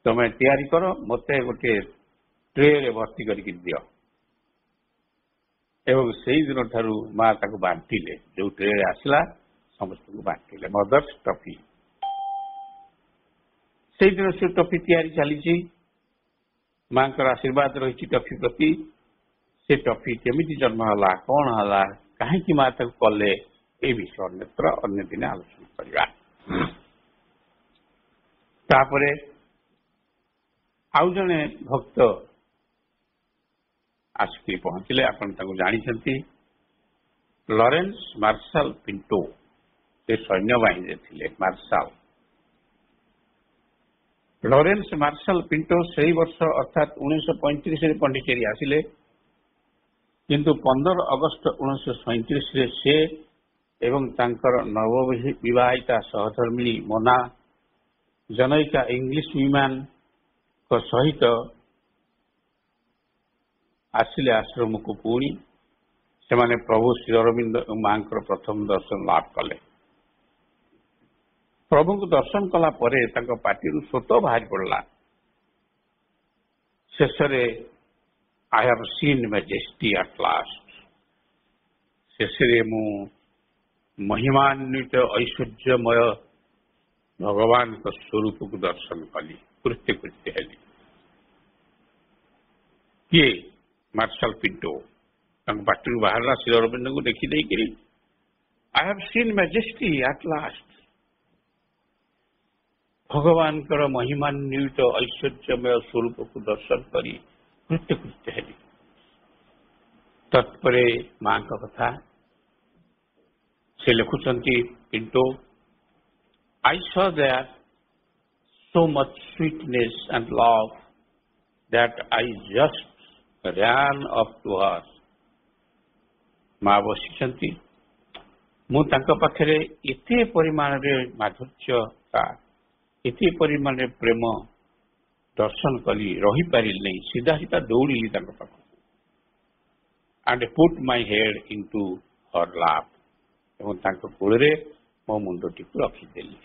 ତମେ ତିଆରି କର, ମତେ ଗୋଟେ ଟ୍ରେରେ ଭର୍ତ୍ତି କରିକି ଦିଅ। ଏବଂ ସେଇଦିନ ଠାରୁ ମା ତାକୁ ବାଣ୍ଟିଲେ, ଯୋଉ ଟ୍ରେରେ ଆସିଲା ସମସ୍ତଙ୍କୁ ବାଣ୍ଟିଲେ। ମଦର୍ସ ଟଫି, ସେଇଦିନ ସେ ଟଫି ତିଆରି ଚାଲିଛି। ମାଙ୍କର ଆଶୀର୍ବାଦ ରହିଛି ଟଫି ପ୍ରତି। ସେ ଟଫି କେମିତି ଜନ୍ମ ହେଲା, କଣ ହେଲା, କାହିଁକି ମା ତାକୁ କଲେ, ଏ ବିଷୟ ଅନ୍ୟ ଦିନେ ଆଲୋଚନା କରିବା। ତାପରେ ଆଉ ଜଣେ ଭକ୍ତ ଆସିକି ପହଞ୍ଚିଲେ, ଆପଣ ତାଙ୍କୁ ଜାଣିଛନ୍ତି, ଲରେନ୍ସ ମାର୍ଶାଲ ପିଣ୍ଟୋ। ସେ ସୈନ୍ୟବାହିନୀରେ ଥିଲେ ମାର୍ଶାଲ। ଲରେନ୍ସ ମାର୍ଶାଲ ପିଣ୍ଟୋ ସେଇ ବର୍ଷ ଅର୍ଥାତ୍ 1935ରେ ପଣ୍ଡିଚେରୀ ଆସିଲେ, କିନ୍ତୁ 15 ଅଗଷ୍ଟ 1937ରେ ସେ ଏବଂ ତାଙ୍କର ନବବିବାହିତା ସହଧର୍ମିଣୀ ମୋନା, ଜନୈକା ଇଂଲିଶ ୱିମ୍ୟାନଙ୍କ ସହିତ ଆସିଲେ ଆଶ୍ରମକୁ। ପୁଣି ସେମାନେ ପ୍ରଭୁ ଶ୍ରୀ ଅରବିନ୍ଦ ଏବଂ ମାଙ୍କର ପ୍ରଥମ ଦର୍ଶନ ଲାଭ କଲେ। ପ୍ରଭୁଙ୍କୁ ଦର୍ଶନ କଲା ପରେ ତାଙ୍କ ପାଟିରୁ ସ୍ୱତ ବାହାରି ପଡ଼ିଲା। ଶେଷରେ I have seen majesty at last, ଶେଷରେ ମୁଁ ମହିମାନ୍ୱିତ ଐଶ୍ୱର୍ଯ୍ୟମୟ ଭଗବାନଙ୍କ ସ୍ୱରୂପକୁ ଦର୍ଶନ କଲି, କୃତ୍ୟ ହେଲି। କିଏ? ମାର୍ଶାଲ ପିଣ୍ଟୋ। ତାଙ୍କ ପାଟିରୁ ବାହାରିଲା ଶ୍ରୀ ଅରବିନ୍ଦଙ୍କୁ ଦେଖି ଦେଇକିରି, I have seen majesty at last, ଭଗବାନଙ୍କର ମହିମାନ୍ୱିତ ଐଶ୍ୱର୍ଯ୍ୟମୟ ସ୍ୱରୂପକୁ ଦର୍ଶନ କରି କୃତ୍ୟ ହେଲି। ତତ୍ପରେ ମାଙ୍କ କଥା ସେ ଲେଖୁଛନ୍ତି Pinto, I saw there so much sweetness and love that I just ran up to her. ମା ବସିଛନ୍ତି, ମୁଁ ତାଙ୍କ ପାଖରେ ଏତେ ପରିମାଣରେ ମାଧୁର୍ଯ୍ୟତା, ଏତେ ପରିମାଣରେ ପ୍ରେମ ଦର୍ଶନ କଲି, ରହିପାରିଲି ନାହିଁ, ସିଧା ସିଧା ଦୌଡ଼ିଲି ତାଙ୍କ ପାଖକୁ। and put my head into her lap, ଏବଂ ତାଙ୍କ କୋଳରେ ମୋ ମୁଣ୍ଡଟିକୁ ରଖିଦେଲି।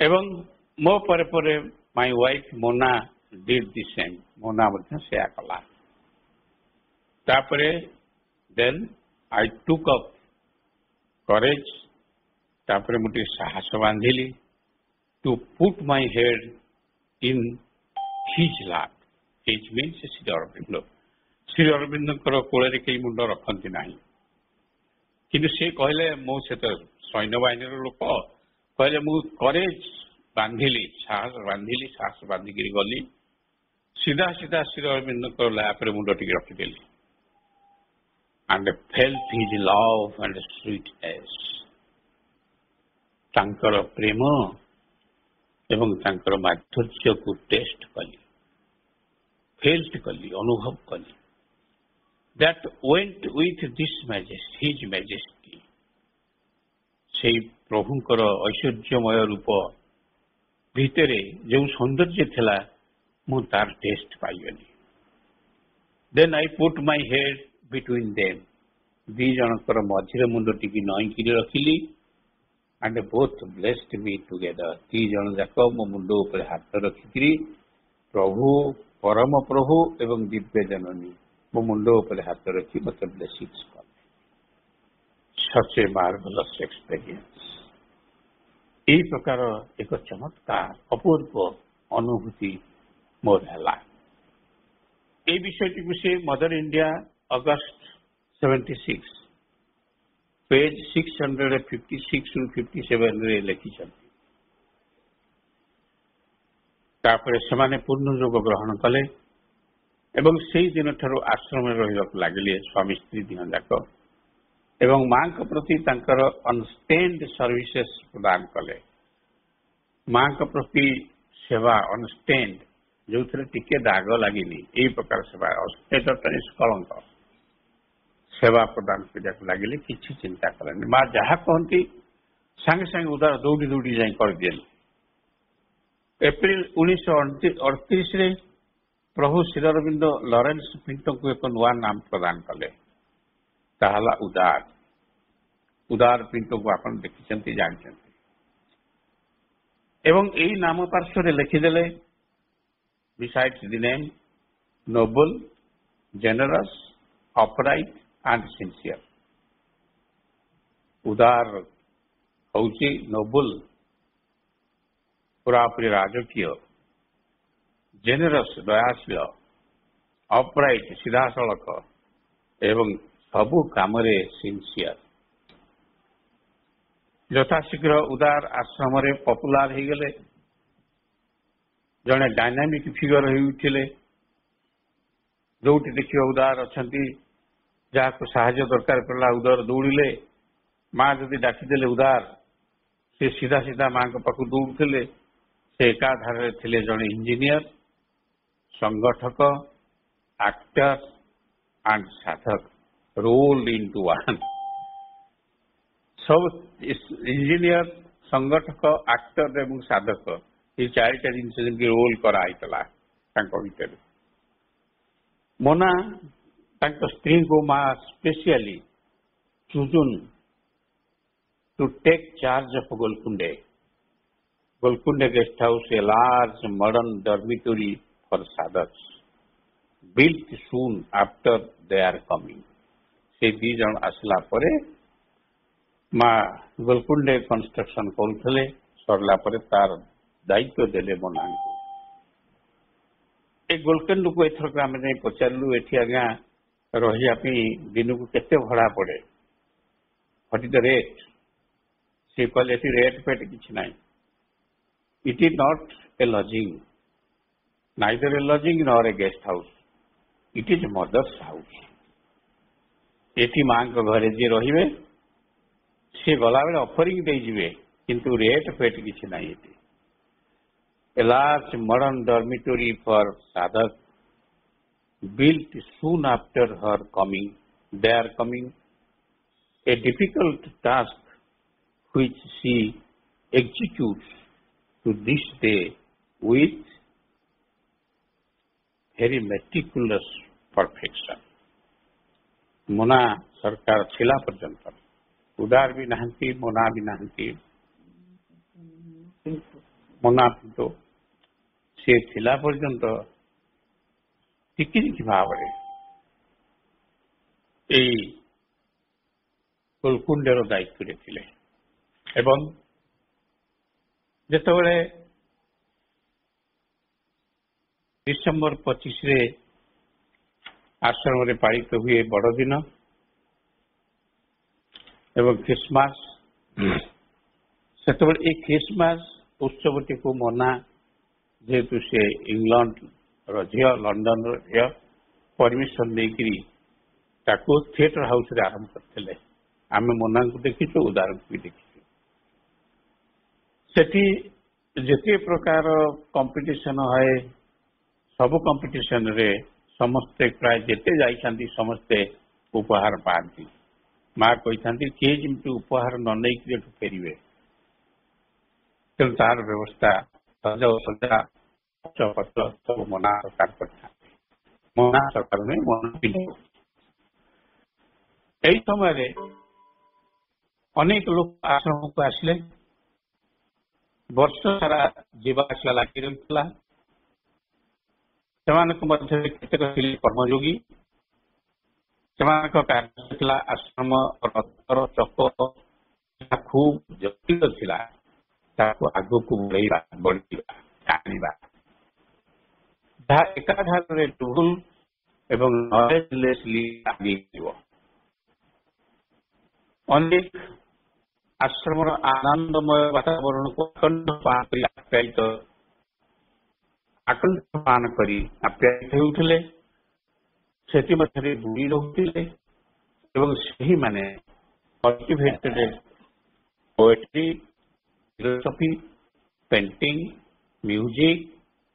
ଏବଂ ମୋ ପରେ ପରେ my wife Mona did the same, Mona ମଧ୍ୟ ସେୟା କଲା। ତାପରେ then I took up courage, ତାପରେ ମୁଁ ଟିକେ ସାହସ ବାନ୍ଧିଲି to put my head in his lap. His means Shri Aurobindo. Shri ଅରବିନ୍ଦଙ୍କର କୋଳରେ କେହି ମୁଣ୍ଡ ରଖନ୍ତି ନାହିଁ, କିନ୍ତୁ ସେ କହିଲେ, ମୁଁ ସେ ତ ସୈନ୍ୟବାହିନୀର ଲୋକ, କହିଲେ ମୁଁ କରେଜ ବାନ୍ଧିଲି, ସାହସ ବାନ୍ଧିଲି, ସାହସ ବାନ୍ଧିକିରି ଗଲି, ସିଧା ସିଧା ଶ୍ରୀ ଅରବିନ୍ଦଙ୍କ ଲ୍ୟାପରେ ମୁଣ୍ଡ ଟିକେ ରଖିଦେଲି। and felt his love and sweetness, ତାଙ୍କର ପ୍ରେମ ଏବଂ ତାଙ୍କର ମାଧୁର୍ଯ୍ୟକୁ ଟେଷ୍ଟ କଲି, ଫେଲ୍ଟ କଲି, ଅନୁଭବ କଲି। that went with this majesty, his majesty, ସେଇ ପ୍ରଭୁଙ୍କର ଐଶ୍ୱର୍ଯ୍ୟମୟ ରୂପ ଭିତରେ ଯେଉଁ ସୌନ୍ଦର୍ଯ୍ୟ ଥିଲା ମୁଁ ତାର ଟେଷ୍ଟ ପାଇଗଲି। Then I put my head between them, ଦି ଜଣଙ୍କର ମଝିରେ ମୁଣ୍ଡ ଟିକେ ନଇଁକିରି ରଖିଲି। and both blessed me together, ଦି ଜଣ ଯାକ ମୋ ମୁଣ୍ଡ ଉପରେ ହାତ ରଖିକିରି ପ୍ରଭୁ, ପରମ ପ୍ରଭୁ ଏବଂ ଦିବ୍ୟ ଜନନୀ ମୋ ମୁଣ୍ଡ ଉପରେ ହାତ ରଖି ମୋତେ ବ୍ଲେସିଂସ୍ କଲେ। such a marvelous experience, ଏହି ପ୍ରକାର ଏକ ଚମତ୍କାର ଅପୂର୍ବ ଅନୁଭୂତି ମୋର ହେଲା। এই বিষয়টিକୁ ସେ ମଦର ଇଣ୍ଡିଆ ଅଗଷ୍ଟ 76 पेज 656 ରୁ 57 ରେ ଲେଖିଛନ୍ତି। ତାପରେ ସେମାନେ ପୂର୍ଣ୍ଣ ଯୋଗ ଗ୍ରହଣ କଲେ ଏବଂ ସେହି ଦିନଠାରୁ ଆଶ୍ରମରେ ରହିବାକୁ ଲାଗିଲେ ସ୍ୱାମୀ ସ୍ତ୍ରୀ ଦିନ ଯାକ ଏବଂ ମାଙ୍କ ପ୍ରତି ତାଙ୍କର ଅନଷ୍ଟେଣ୍ଡ ସର୍ଭିସେସ୍ ପ୍ରଦାନ କଲେ। ମାଙ୍କ ପ୍ରତି ସେବା ଅନଷ୍ଟେଣ୍ଡ, ଯେଉଁଥିରେ ଟିକେ ଦାଗ ଲାଗିନି, ଏହି ପ୍ରକାର ସେବା, ଅଷ୍ଟେଜଟା ନିଷ୍କଳଙ୍କ ସେବା ପ୍ରଦାନ କରିବାକୁ ଲାଗିଲେ। କିଛି ଚିନ୍ତା କଲେନି, ମା ଯାହା କହନ୍ତି ସାଙ୍ଗେ ସାଙ୍ଗେ ଉଦାର ଦୌଡ଼ି ଦୌଡ଼ି ଯାଇ କରିଦିଅନ୍ତି। ଏପ୍ରିଲ 1938ରେ ପ୍ରଭୁ ଶ୍ରୀଅରବିନ୍ଦ ଲରେନ୍ସ ପିଣ୍ଟୋଙ୍କୁ ଏକ ନୂଆ ନାମ ପ୍ରଦାନ କଲେ, ତାହା ହେଲା ଉଦାର। ଉଦାର ପିଣ୍ଟୋଙ୍କୁ ଆପଣ ଦେଖିଛନ୍ତି, ଜାଣିଛନ୍ତି। ଏବଂ ଏହି ନାମ ପାର୍ଶ୍ୱରେ ଲେଖିଦେଲେ, besides the name, noble, generous, upright and sincere। ଉଦାର ହଉଛି ନୋବୁଲ, ପୁରାପୁରି ରାଜକୀୟ, ଜେନେରସ୍ ଦୟାଶୀଳ, ଅପରାଇଟ୍ ସିଧାସଳଖ ଏବଂ ସବୁ କାମରେ ସିନସିୟର। ଯଥାଶୀଘ୍ର ଉଦାର ଆଶ୍ରମରେ ପପୁଲାର ହେଇଗଲେ, ଜଣେ ଡାଇନାମିକ ଫିଗର ହୋଇ ଉଠିଲେ। ଯୋଉଠି ଦେଖିବ ଉଦାର ଅଛନ୍ତି, ଯାହାକୁ ସାହାଯ୍ୟ ଦରକାର ପଡ଼ିଲା ଉଦାର ଦୌଡ଼ିଲେ। ମା ଯଦି ଡାକିଦେଲେ ଉଦାର, ସେ ସିଧା ସିଧା ମାଙ୍କ ପାଖକୁ ଦୌଡୁଥିଲେ। ସେ ଏକାଧାରରେ ଥିଲେ ଜଣେ ଇଞ୍ଜିନିୟର, ସଂଗଠକ, ଆକ୍ଟର ଆଣ୍ଡ ସାଧକ, ରୋଲ୍ଡ ଇନଟୁ ୱାନ୍। ସବୁ ଇଞ୍ଜିନିୟର, ସଂଗଠକ, ଆକ୍ଟର ଏବଂ ସାଧକ, এই ଚାରିଟା ଜିନିଷ ଯେମିତି ରୋଲ କରାହେଇଥିଲା ତାଙ୍କ ଭିତରେ। ମୋନା ତାଙ୍କ ସ୍ତ୍ରୀଙ୍କୁ ମା specially ଚୁଜୁନ to take charge of Golconda. Golconda guest house, a large modern dormitory for sadhaks, built soon after their coming. ସେ ଦି ଜଣ ଆସିଲା ପରେ ମା ଗୋଲକୁଣ୍ଡେ କନଷ୍ଟ୍ରକ୍ସନ କରୁଥିଲେ, ସରିଲା ପରେ ତାର ଦାୟିତ୍ୱ ଦେଲେ ମୋନାଙ୍କୁ। ଏ ଗୋଲକୁଣ୍ଡକୁ ଏଥରକ ଆମେ ଯାଇ ପଚାରିଲୁ, ଏଠି ଆଜ୍ଞା ରହିବା ପାଇଁ ଦିନକୁ କେତେ ଭଡ଼ା ପଡ଼େ, what is the rate? ସେ କହିଲେ ଏଠି ରେଟ୍ ଫେଟ୍ କିଛି ନାହିଁ। It is not a lodging, neither a lodging nor a guest house, it is mother's house. ଏଠି ମାଙ୍କ ଘରେ ଯିଏ ରହିବେ ସେ ଗଲାବେଳେ ଅଫରିଂ ଦେଇଯିବେ, କିନ୍ତୁ ରେଟ୍ ଫେଟ୍ କିଛି ନାହିଁ ଏଠି। ଏ ଲାର୍ଜ ମଡର୍ନ ଡର୍ମିଟୋରୀ ଫର୍ ସାଧକ, built soon after her coming, their coming, a difficult task which she executes to this day with very meticulous perfection। Mona ସରକାର ଥିଲା ପର୍ଯ୍ୟନ୍ତ, ଉଦାର ବି ନାହାନ୍ତି, ମୋନା ବି ନାହାନ୍ତି, ମୋନା ପିଣ୍ଟୋ, ସେ ଥିଲା ପର୍ଯ୍ୟନ୍ତ ଟିକିନିକି ଭାବରେ ଏଇ ଗୋଲକୁଣ୍ଡର ଦାୟିତ୍ୱରେ ଥିଲେ। ଏବଂ ଯେତେବେଳେ ଡିସେମ୍ବର 25ରେ ଆଶ୍ରମରେ ପାଳିତ ହୁଏ ବଡ଼ଦିନ ଏବଂ ଖ୍ରୀଷ୍ଟମାସ, ସେତେବେଳେ ଏଇ ଖ୍ରୀଷ୍ଟମାସ ଉତ୍ସବଟିକୁ ମୋନା, ଯେହେତୁ ସେ ଇଂଲଣ୍ଡର ଝିଅ, ଲଣ୍ଡନର ଝିଅ, ପରମିଶନ ନେଇକରି ତାକୁ ଥିଏଟର ହାଉସରେ ଆରମ୍ଭ କରିଥିଲେ। ଆମେ ମୋନାଙ୍କୁ ଦେଖିଛୁ, ଉଦାରଙ୍କୁ ବି ଦେଖିଛୁ। ସେଠି ଯେତେ ପ୍ରକାର କମ୍ପିଟିସନ ହୁଏ, ସବୁ କମ୍ପିଟିସନରେ ସମସ୍ତେ ପ୍ରାୟ ଯେତେ ଯାଇଥାନ୍ତି ସମସ୍ତେ ଉପହାର ପାଆନ୍ତି। ମା କହିଥାନ୍ତି କିଏ ଯେମିତି ଉପହାର ନ ନେଇକି ଏଠୁ ଫେରିବେ, ତେଣୁ ତାର ବ୍ୟବସ୍ଥା ସଜା ପଛ ସବୁ ମନା ସରକାର କରିଥାନ୍ତି। ମନା ସରକାର ନୁହେଁ, ମନା ପିଲା। ଏହି ସମୟରେ ଅନେକ ଲୋକ ଆଶ୍ରମକୁ ଆସିଲେ। ବର୍ଷ ସାରା ଯିବା ଆସିବା ଲାଗି ରହିଥିଲା। ସେମାନଙ୍କ ମଧ୍ୟରେ କେତେକ ଥିଲେ କର୍ମଯୋଗୀ। ସେମାନଙ୍କ କାର୍ଯ୍ୟ ଥିଲା ଆଶ୍ରମ ରଥର ଚକ ଯାହା ଖୁବ୍ ଜଟିଳ ଥିଲା ତାକୁ ଆଗକୁ ବଢ଼େଇବା, ଆଣିବା, ଯାହା ଏକାଧାରରେ ଟୁଲ ଏବଂ ନଲେଜଲେସଲି ଆଗେଇଯିବ। ଅନେକ ଆଶ୍ରମର ଆନନ୍ଦମୟ ବାତାବରଣକୁ ଆକଣ୍ଠ ପାନ କରି ଆପ୍ୟାୟିତ ହେଉଥିଲେ। ସେଥିମଧ୍ୟରେ ବୁଡ଼ି ରହୁଥିଲେ ଏବଂ ସେହିମାନେ cultivated poetry, philosophy, painting, music,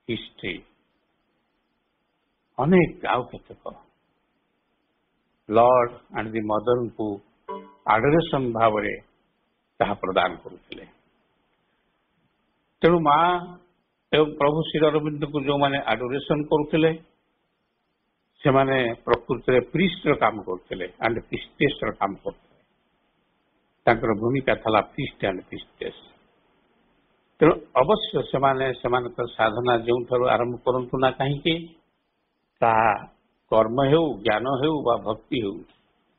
history, ଅନେକ ଆଉ କେତେକ ଲର୍ଡ ଆଣ୍ଡ ଦି ମଦରଙ୍କୁ ଆଡୋରେସନ ଭାବରେ ତାହା ପ୍ରଦାନ କରୁଥିଲେ। ତେଣୁ ମା ଏବଂ ପ୍ରଭୁ ଶ୍ରୀ ଅରବିନ୍ଦଙ୍କୁ ଯେଉଁମାନେ ଆଡୋରେସନ କରୁଥିଲେ ସେମାନେ ପ୍ରକୃତରେ ପ୍ରିଷ୍ଟର କାମ କରୁଥିଲେ ଆଣ୍ଡ ପ୍ରିଷ୍ଟେସର କାମ କରୁଥିଲେ। ତାଙ୍କର ଭୂମିକା ଥିଲା ପ୍ରିଷ୍ଟ ଆଣ୍ଡ ପ୍ରିଷ୍ଟେସ୍। ତେଣୁ ଅବଶ୍ୟ ସେମାନେ ସେମାନଙ୍କର ସାଧନା ଯେଉଁଠାରୁ ଆରମ୍ଭ କରନ୍ତୁ ନା କାହିଁକି, ତାହା କର୍ମ ହେଉ, ଜ୍ଞାନ ହେଉ ବା ଭକ୍ତି ହେଉ,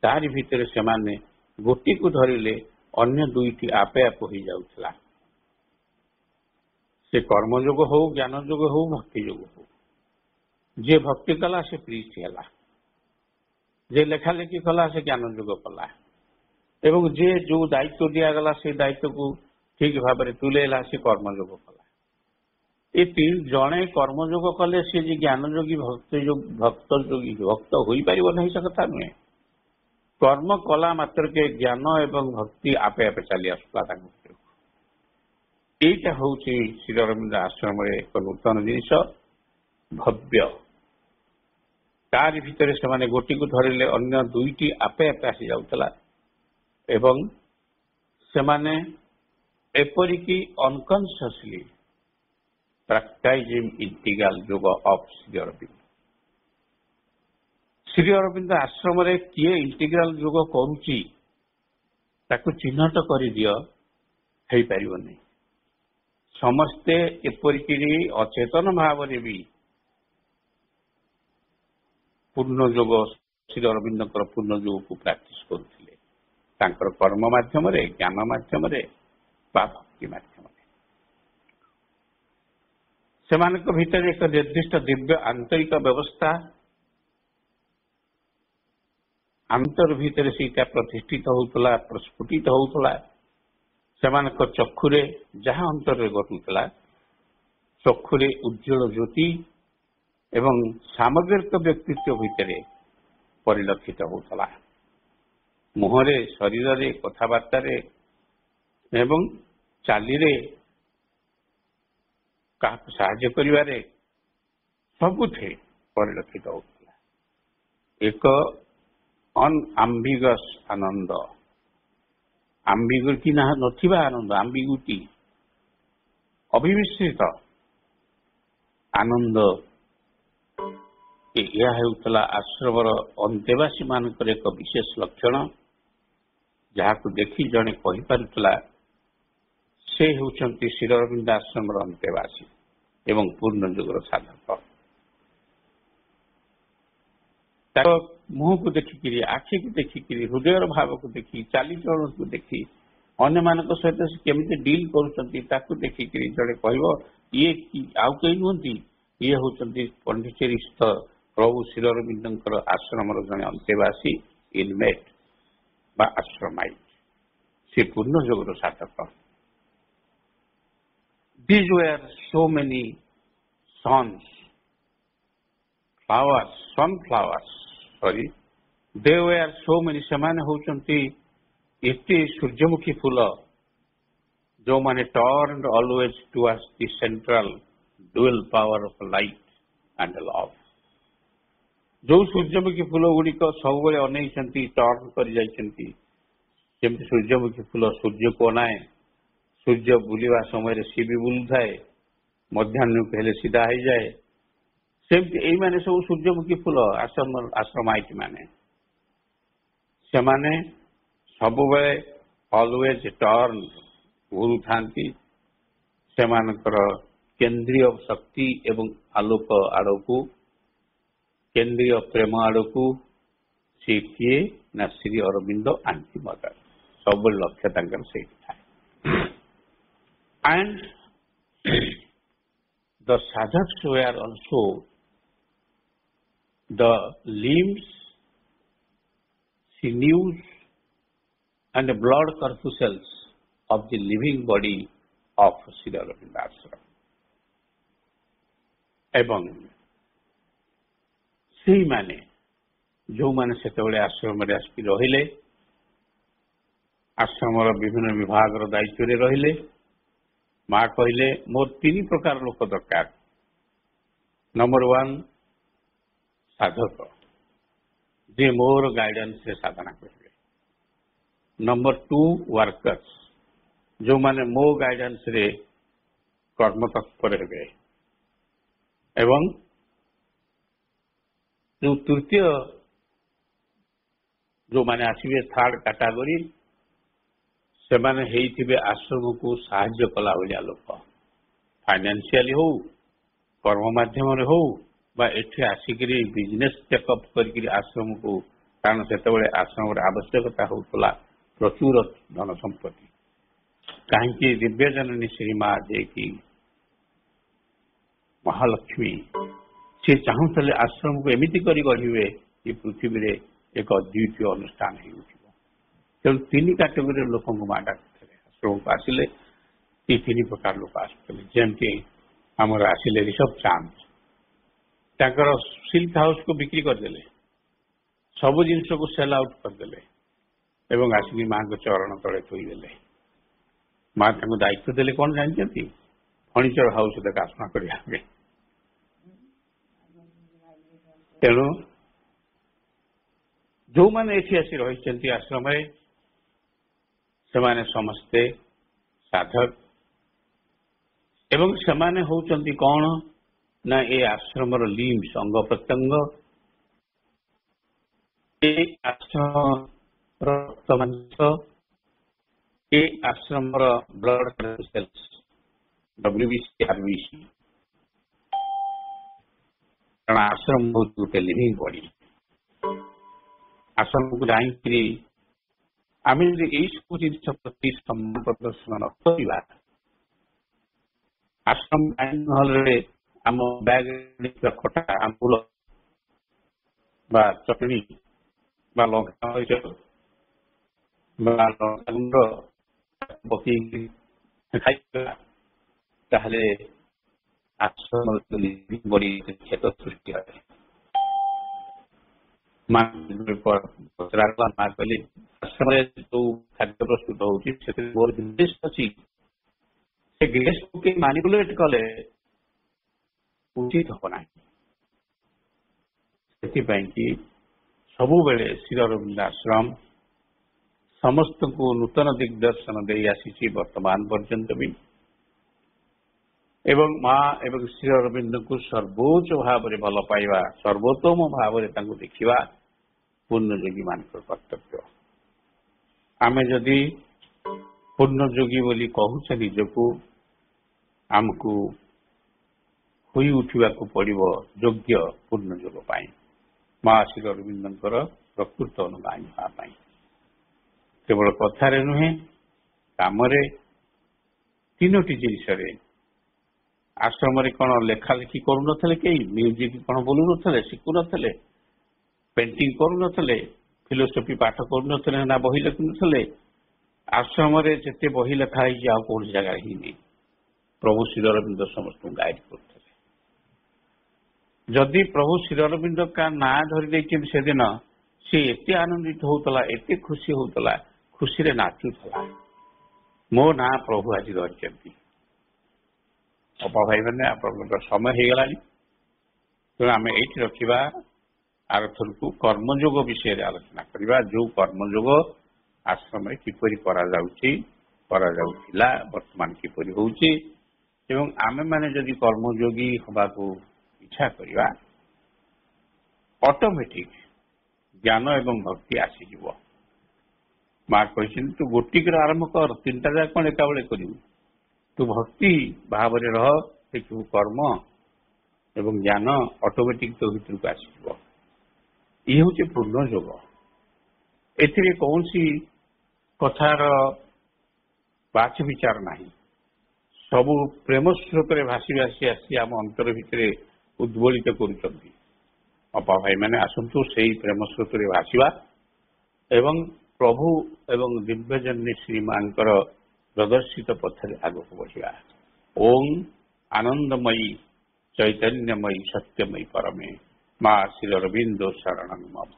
ତାରି ଭିତରେ ସେମାନେ ଗୋଟିକୁ ଧରିଲେ ଅନ୍ୟ ଦୁଇଟି ଆପେ ଆପେ ହୋଇଯାଉଥିଲା। ସେ କର୍ମଯୋଗ ହଉ, ଜ୍ଞାନ ଯୋଗ ହଉ, ଭକ୍ତି ଯୋଗ ହଉ। ଯିଏ ଭକ୍ତି କଲା ସେ ପ୍ରିଷ୍ଟ ହେଲା, ଯିଏ ଲେଖାଲେଖି କଲା ସେ ଜ୍ଞାନ ଯୋଗ କଲା ଏବଂ ଯିଏ ଯୋଉ ଦାୟିତ୍ୱ ଦିଆଗଲା ସେ ଦାୟିତ୍ୱକୁ ଠିକ ଭାବରେ ତୁଲେଇଲା ସେ କର୍ମଯୋଗ କଲା। ଏ ଜଣେ କର୍ମଯୋଗ କଲେ ସେ ଯେ ଜ୍ଞାନ ଯୋଗୀ ଭକ୍ତ ହୋଇପାରିବ ନାହିଁ ସେ କଥା ନୁହେଁ। କର୍ମ କଲା ମାତ୍ରକେ ଜ୍ଞାନ ଏବଂ ଭକ୍ତି ଆପେ ଆପେ ଚାଲି ଆସୁଥିଲା ତାଙ୍କ ଭିତରକୁ। ଏଇଟା ହଉଛି ଶ୍ରୀ ଅରବିନ୍ଦ ଆଶ୍ରମରେ ଏକ ନୂତନ ଜିନିଷ, ଭବ୍ୟ। ତାରି ଭିତରେ ସେମାନେ ଗୋଟିକୁ ଧରିଲେ ଅନ୍ୟ ଦୁଇଟି ଆପେ ଆପେ ଆସି ଯାଉଥିଲା ଏବଂ ସେମାନେ ଏପରିକି unconsciously practising integral yoga of Shri Aurobindo. Shri Aurobindo ଆଶ୍ରମରେ କିଏ ଇଣ୍ଟିଗ୍ରାଲ ଯୋଗ କରୁଛି ତାକୁ ଚିହ୍ନଟ କରିଦିଅ, ହେଇପାରିବନି। ସମସ୍ତେ ଏପରିକି ଅଚେତନ ଭାବରେ ବି ପୂର୍ଣ୍ଣ ଯୋଗ ଶ୍ରୀ ଅରବିନ୍ଦଙ୍କର ପୂର୍ଣ୍ଣ ଯୋଗକୁ ପ୍ରାକ୍ଟିସ କରୁଥିଲେ, ତାଙ୍କର କର୍ମ ମାଧ୍ୟମରେ, ଜ୍ଞାନ ମାଧ୍ୟମରେ ବା ଭକ୍ତି ମାଧ୍ୟମରେ। ସେମାନଙ୍କ ଭିତରେ ଏକ ନିର୍ଦ୍ଦିଷ୍ଟ ଦିବ୍ୟ ଆନ୍ତରିକ ବ୍ୟବସ୍ଥା, ଅନ୍ତର ଭିତରେ ସେଇଟା ପ୍ରତିଷ୍ଠିତ ହେଉଥିଲା, ପ୍ରସ୍ଫୁଟିତ ହେଉଥିଲା। ସେମାନଙ୍କ ଚକ୍ଷୁରେ ଯାହା ଅନ୍ତରରେ ଘଟୁଥିଲା, ଚକ୍ଷୁରେ ଉଜ୍ଜଳ ଜ୍ୟୋତି ଏବଂ ସାମଗ୍ରିକ ବ୍ୟକ୍ତିତ୍ୱ ଭିତରେ ପରିଲକ୍ଷିତ ହେଉଥିଲା। ମୁହଁରେ, ଶରୀରରେ, କଥାବାର୍ତ୍ତାରେ ଏବଂ ଚାଲିରେ, କାହାକୁ ସାହାଯ୍ୟ କରିବାରେ ସବୁଥିରେ ପରିଲକ୍ଷିତ ହେଉଥିଲା ଏକ ଅନଆମ୍ବିଗସ୍ ଆନନ୍ଦ, ଆମ୍ବିଗୁଟି ନଥିବା ଆନନ୍ଦ, ଆମ୍ବିଗୁଟି ଅବିମିଶ୍ରିତ ଆନନ୍ଦ। ଏହା ହେଉଥିଲା ଆଶ୍ରମର ଅନ୍ତେବାସୀ ମାନଙ୍କର ଏକ ବିଶେଷ ଲକ୍ଷଣ, ଯାହାକୁ ଦେଖି ଜଣେ କହିପାରୁଥିଲା ସେ ହେଉଛନ୍ତି ଶ୍ରୀ ଅରବିନ୍ଦ ଆଶ୍ରମର ଅନ୍ତେବାସୀ ଏବଂ ପୂର୍ଣ୍ଣ ଯୁଗର ସାଧକ। ତାର ମୁହଁକୁ ଦେଖିକିରି, ଆଖିକୁ ଦେଖିକିରି, ହୃଦୟର ଭାବକୁ ଦେଖି, ଚାଲିଚଳନକୁ ଦେଖି, ଅନ୍ୟମାନଙ୍କ ସହିତ ସେ କେମିତି ଡିଲ୍ କରୁଛନ୍ତି ତାକୁ ଦେଖିକିରି ଜଣେ କହିବ ଇଏ ଆଉ କେହି ନୁହନ୍ତି, ଇଏ ହେଉଛନ୍ତି ପଣ୍ଡିଚେରୀସ୍ଥ ପ୍ରଭୁ ଶ୍ରୀ ଅରବିନ୍ଦଙ୍କର ଆଶ୍ରମର ଜଣେ ଅନ୍ତେବାସୀ, ଇନମେଟ୍ ବା ଆଶ୍ରମାଇଟ୍। ସେ ପୂର୍ଣ୍ଣ ଯୋଗର ସାଧକ। These were so many sunflowers, they were so many, ସେମାନେ ହେଉଛନ୍ତି ଏତେ ସୂର୍ଯ୍ୟମୁଖୀ ଫୁଲ ଯେଉଁମାନେ turned always towards the central dual power of light and love। ଯୋଉ ସୂର୍ଯ୍ୟମୁଖୀ ଫୁଲ ଗୁଡ଼ିକ ସବୁବେଳେ ଅନେଇଛନ୍ତି, ଟର୍ନ କରି ଯାଇଛନ୍ତି, ଯେମିତି ସୂର୍ଯ୍ୟମୁଖୀ ଫୁଲ ସୂର୍ଯ୍ୟକୁ ଅନାଏ, ସୂର୍ଯ୍ୟ ବୁଲିବା ସମୟରେ ସିଏ ବି ବୁଲୁଥାଏ ମଧ୍ୟାହ୍ନକୁ ହେଲେ ସିଧା ହେଇଯାଏ। ସେମିତି ଏଇମାନେ ସବୁ ସୂର୍ଯ୍ୟମୁଖୀ ଫୁଲ ଆଶ୍ରମାଇଟ ମାନେ, ସେମାନେ ସବୁବେଳେ ଅଲୱେଜ ଟର୍ନ ଘୁରୁଥାନ୍ତି ସେମାନଙ୍କର କେନ୍ଦ୍ରୀୟ ଶକ୍ତି ଏବଂ ଆଲୋକ ଆଡ଼କୁ, କେନ୍ଦ୍ରୀୟ ପ୍ରେମ ଆଡ଼କୁ। ସେ କିଏ ନା ଶ୍ରୀ ଅରବିନ୍ଦ ଆଣ୍ଟି ମଦର, ସବୁବେଳେ ଲକ୍ଷ୍ୟ ତାଙ୍କର ସେଇଠି ଥାଏ। And the sadhaks were also the limbs, sinews and the blood corpuscles of the living body of Sri Aurobindo Ashram. ଏବଂ ସେଇମାନେ ଯେଉଁମାନେ ସେତେବେଳେ ଆଶ୍ରମରେ ଆସିକି ରହିଲେ, ଆଶ୍ରମର ବିଭିନ୍ନ ବିଭାଗର ଦାୟିତ୍ୱରେ ରହିଲେ, ମା କହିଲେ ମୋର 3 ପ୍ରକାର ଲୋକ ଦରକାର। ନମ୍ବର 1 ସାଧକ, ଯେ ମୋର ଗାଇଡାନ୍ସରେ ସାଧନା କରିବେ। ନମ୍ବର 2 ୱାର୍କର୍ସ, ଯେଉଁମାନେ ମୋ ଗାଇଡାନ୍ସରେ କର୍ମତତ୍ପର ହେବେ। ଏବଂ ଯେଉଁ ତୃତୀୟ ଯେଉଁମାନେ ଆସିବେ ଥାର୍ଡ କାଟାଗୋରୀ, ସେମାନେ ହେଇଥିବେ ଆଶ୍ରମକୁ ସାହାଯ୍ୟ କଲା ଭଳିଆ ଲୋକ, ଫାଇନାନ୍ସିଆଲି ହଉ, କର୍ମ ମାଧ୍ୟମରେ ହଉ, ବା ଏଠି ଆସିକିରି ବିଜନେସ୍ ଚେକଅପ୍ କରିକିରି ଆଶ୍ରମକୁ, କାରଣ ସେତେବେଳେ ଆଶ୍ରମର ଆବଶ୍ୟକତା ହେଉଥିଲା ପ୍ରଚୁର ଧନ ସମ୍ପତ୍ତି। କାହିଁକି ଦିବ୍ୟଜନନୀ ଶ୍ରୀମା ଯିଏକି ମହାଲକ୍ଷ୍ମୀ, ସେ ଚାହୁଁଥିଲେ ଆଶ୍ରମକୁ ଏମିତି କରି ଗଢ଼ିବେ ଯେ ପୃଥିବୀରେ ଏକ ଅଦ୍ୱିତୀୟ ଅନୁଷ୍ଠାନ ହେଇ ଉଠିବ। ତେଣୁ 3 କାଟେଗୋରୀର ଲୋକଙ୍କୁ ମା ଡାକୁଥିଲେ। ଆଶ୍ରମକୁ ଆସିଲେ ଏ 3 ପ୍ରକାର ଲୋକ ଆସୁଥିଲେ। ଯେମିତି ଆମର ଆସିଲେ ରିଷଭ ଚାନ୍ଦ, ତାଙ୍କର ସିଲ୍କ ହାଉସକୁ ବିକ୍ରି କରିଦେଲେ, ସବୁ ଜିନିଷକୁ ସେଲ୍ ଆଉଟ୍ କରିଦେଲେ ଏବଂ ଆସିକି ମାଙ୍କ ଚରଣ ତଳେ ଥୋଇଦେଲେ। ମା ତାଙ୍କୁ ଦାୟିତ୍ୱ ଦେଲେ କ'ଣ ଜାଣିଛନ୍ତି? ଫର୍ଣ୍ଣିଚର ହାଉସ ଦେଖାଶୁଣା କରିବା ପାଇଁ। ତେଣୁ ଯେଉଁମାନେ ଏଠି ଆସି ରହିଛନ୍ତି ଆଶ୍ରମରେ, ସେମାନେ ସମସ୍ତେ ସାଧକ ଏବଂ ସେମାନେ ହେଉଛନ୍ତି କ'ଣ ନା ଏ ଆଶ୍ରମର ଲିମ୍ସ, ଅଙ୍ଗ ପ୍ରତ୍ୟଙ୍ଗ। ଏ ଆଶ୍ରମର ରକ୍ତମାଂସ, ଏ ଆଶ୍ରମର ବ୍ଲଡ ସେଲ୍ସ, WBC, RBC। କାରଣ ଆଶ୍ରମ ହେଉଛି ଗୋଟେ ଲିଭିଂ ବଡି। ଆଶ୍ରମକୁ ଯାଇକିରି ଆମେ ଯଦି ଏଇସବୁ ଜିନିଷ ପ୍ରତି ସମ୍ମାନ ପ୍ରଦର୍ଶନ ନ କରିବା, ଆଶ୍ରମ ଡାଇନିଂ ହଲରେ ଆମ ବ୍ୟାଗରେ ଥିବା ଖଟା, ଆମ୍ବୁଲ ବା ଚଟଣି ବା ଲଙ୍କା ମରିଚ ବା ଲଙ୍କାଗୁଣ୍ଡ ପକେଇକି ଖାଇବା, ତାହେଲେ ଆଶ୍ରମର ବଡି କ୍ଷତ ସୃଷ୍ଟି ହୁଏ। ମା କହିଲେ ଆଶ୍ରମରେ ଯୋଉ ଖାଦ୍ୟ ପ୍ରସ୍ତୁତ ହଉଛି ସେଥିରେ ମୋର ଗ୍ରେସ୍ ଅଛି, ସେ ଗ୍ରେସ୍କୁ କେହି ମାନିପୁଲେଟ୍ କଲେ ଉଚିତ ହବ ନାହିଁ। ସେଥିପାଇଁ କି ସବୁବେଳେ ଶ୍ରୀ ଅରବିନ୍ଦ ଆଶ୍ରମ ସମସ୍ତଙ୍କୁ ନୂତନ ଦିଗ୍ଦର୍ଶନ ଦେଇ ଆସିଛି ବର୍ତ୍ତମାନ ପର୍ଯ୍ୟନ୍ତ ବି। ଏବଂ ମା ଏବଂ ଶ୍ରୀ ଅରବିନ୍ଦଙ୍କୁ ସର୍ବୋଚ୍ଚ ଭାବରେ ଭଲ ପାଇବା, ସର୍ବୋତ୍ତମ ଭାବରେ ତାଙ୍କୁ ଦେଖିବା ପୂର୍ଣ୍ଣଯୋଗୀ ମାନଙ୍କର କର୍ତ୍ତବ୍ୟ। ଆମେ ଯଦି ପୂର୍ଣ୍ଣଯୋଗୀ ବୋଲି କହୁଛେ ନିଜକୁ, ଆମକୁ ହୋଇ ଉଠିବାକୁ ପଡ଼ିବ ଯୋଗ୍ୟ ପୂର୍ଣ୍ଣଯୋଗ ପାଇଁ, ମା ଶ୍ରୀ ଅରବିନ୍ଦଙ୍କର ପ୍ରକୃତ ଅନୁଗାମୀ ହେବା ପାଇଁ। କେବଳ କଥାରେ ନୁହେଁ, କାମରେ, 3ଟି ଜିନିଷରେ। ଆଶ୍ରମରେ କ'ଣ ଲେଖାଲେଖି କରୁନଥିଲେ କେହି? ମ୍ୟୁଜିକ୍ କ'ଣ ବୋଲୁନଥିଲେ, ଶିଖୁନଥିଲେ, ପେଣ୍ଟିଂ କରୁନଥିଲେ, ଫିଲୋସଫି ପାଠ କରୁନଥିଲେ, ନା ବହି ଲେଖୁନଥିଲେ? ଆଶ୍ରମରେ ଯେତେ ବହି ଲେଖା ହେଇଛି ଆଉ କୌଣସି ଜାଗାରେ ହେଇନି। ପ୍ରଭୁ ଶ୍ରୀ ଅରବିନ୍ଦ ସମସ୍ତଙ୍କୁ ଗାଇଡ କରୁଥିଲେ। ଯଦି ପ୍ରଭୁ ଶ୍ରୀ ଅରବିନ୍ଦ କା ନାଁ ଧରି ଦେଇଛନ୍ତି ସେଦିନ, ସେ ଏତେ ଆନନ୍ଦିତ ହଉଥିଲା, ଏତେ ଖୁସି ହଉଥିଲା, ଖୁସିରେ ନାଚୁଥିଲା। ମୋ ନାଁ ପ୍ରଭୁ ଆଜି ଧରିଛନ୍ତି। ଅପା ଭାଇମାନେ, ଆପଣଙ୍କର ସମୟ ହେଇଗଲାଣି, ତେଣୁ ଆମେ ଏଇଠି ରଖିବା। ଆରଥରକୁ କର୍ମଯୋଗ ବିଷୟରେ ଆଲୋଚନା କରିବା। ଯୋଉ କର୍ମଯୋଗ ଆଶ୍ରମରେ କିପରି କରାଯାଉଛି, କରାଯାଉଥିଲା, ବର୍ତ୍ତମାନ କିପରି ହଉଛି, ଏବଂ ଆମେମାନେ ଯଦି କର୍ମଯୋଗୀ ହେବାକୁ ଇଚ୍ଛା କରିବା ଅଟୋମେଟିକ ଜ୍ଞାନ ଏବଂ ଭକ୍ତି ଆସିଯିବ। ମା କହିଛନ୍ତି ତୁ ଗୋଟିକରେ ଆରମ୍ଭ କର, ତିନିଟା ଯାକ କଣ ଏକାବେଳେ କରିବୁ। ତୁ ଭକ୍ତି ଭାବରେ ରହ, ଦେଖିବୁ କର୍ମ ଏବଂ ଜ୍ଞାନ ଅଟୋମେଟିକ ତୋ ଭିତରକୁ ଆସିଯିବ। ଇଏ ହେଉଛି ପୂର୍ଣ୍ଣ ଯୋଗ। ଏଥିରେ କୌଣସି କଥାର ବାଛ ବିଚାର ନାହିଁ। ସବୁ ପ୍ରେମ ସ୍ରୋତରେ ଭାସି ଭାସି ଆସି ଆମ ଅନ୍ତର ଭିତରେ ଉଦ୍ବୋଳିତ କରୁଛନ୍ତି। ଅପା ଭାଇମାନେ ଆସନ୍ତୁ ସେହି ପ୍ରେମ ସ୍ରୋତରେ ଭାସିବା ଏବଂ ପ୍ରଭୁ ଏବଂ ଦିବ୍ୟଜନନୀ ଶ୍ରୀମାଙ୍କର ପ୍ରଦର୍ଶିତ ପଥରେ ଆଗକୁ ବଢ଼ିବା। ଓಂ ଆନନ୍ଦମୟୀ ଚୈତନ୍ୟମୟୀ ସତ୍ୟମୟୀ ପରମେ ମା ଶ୍ରୀ ଅରବିନ୍ଦ ଶରଣଂ ମମ।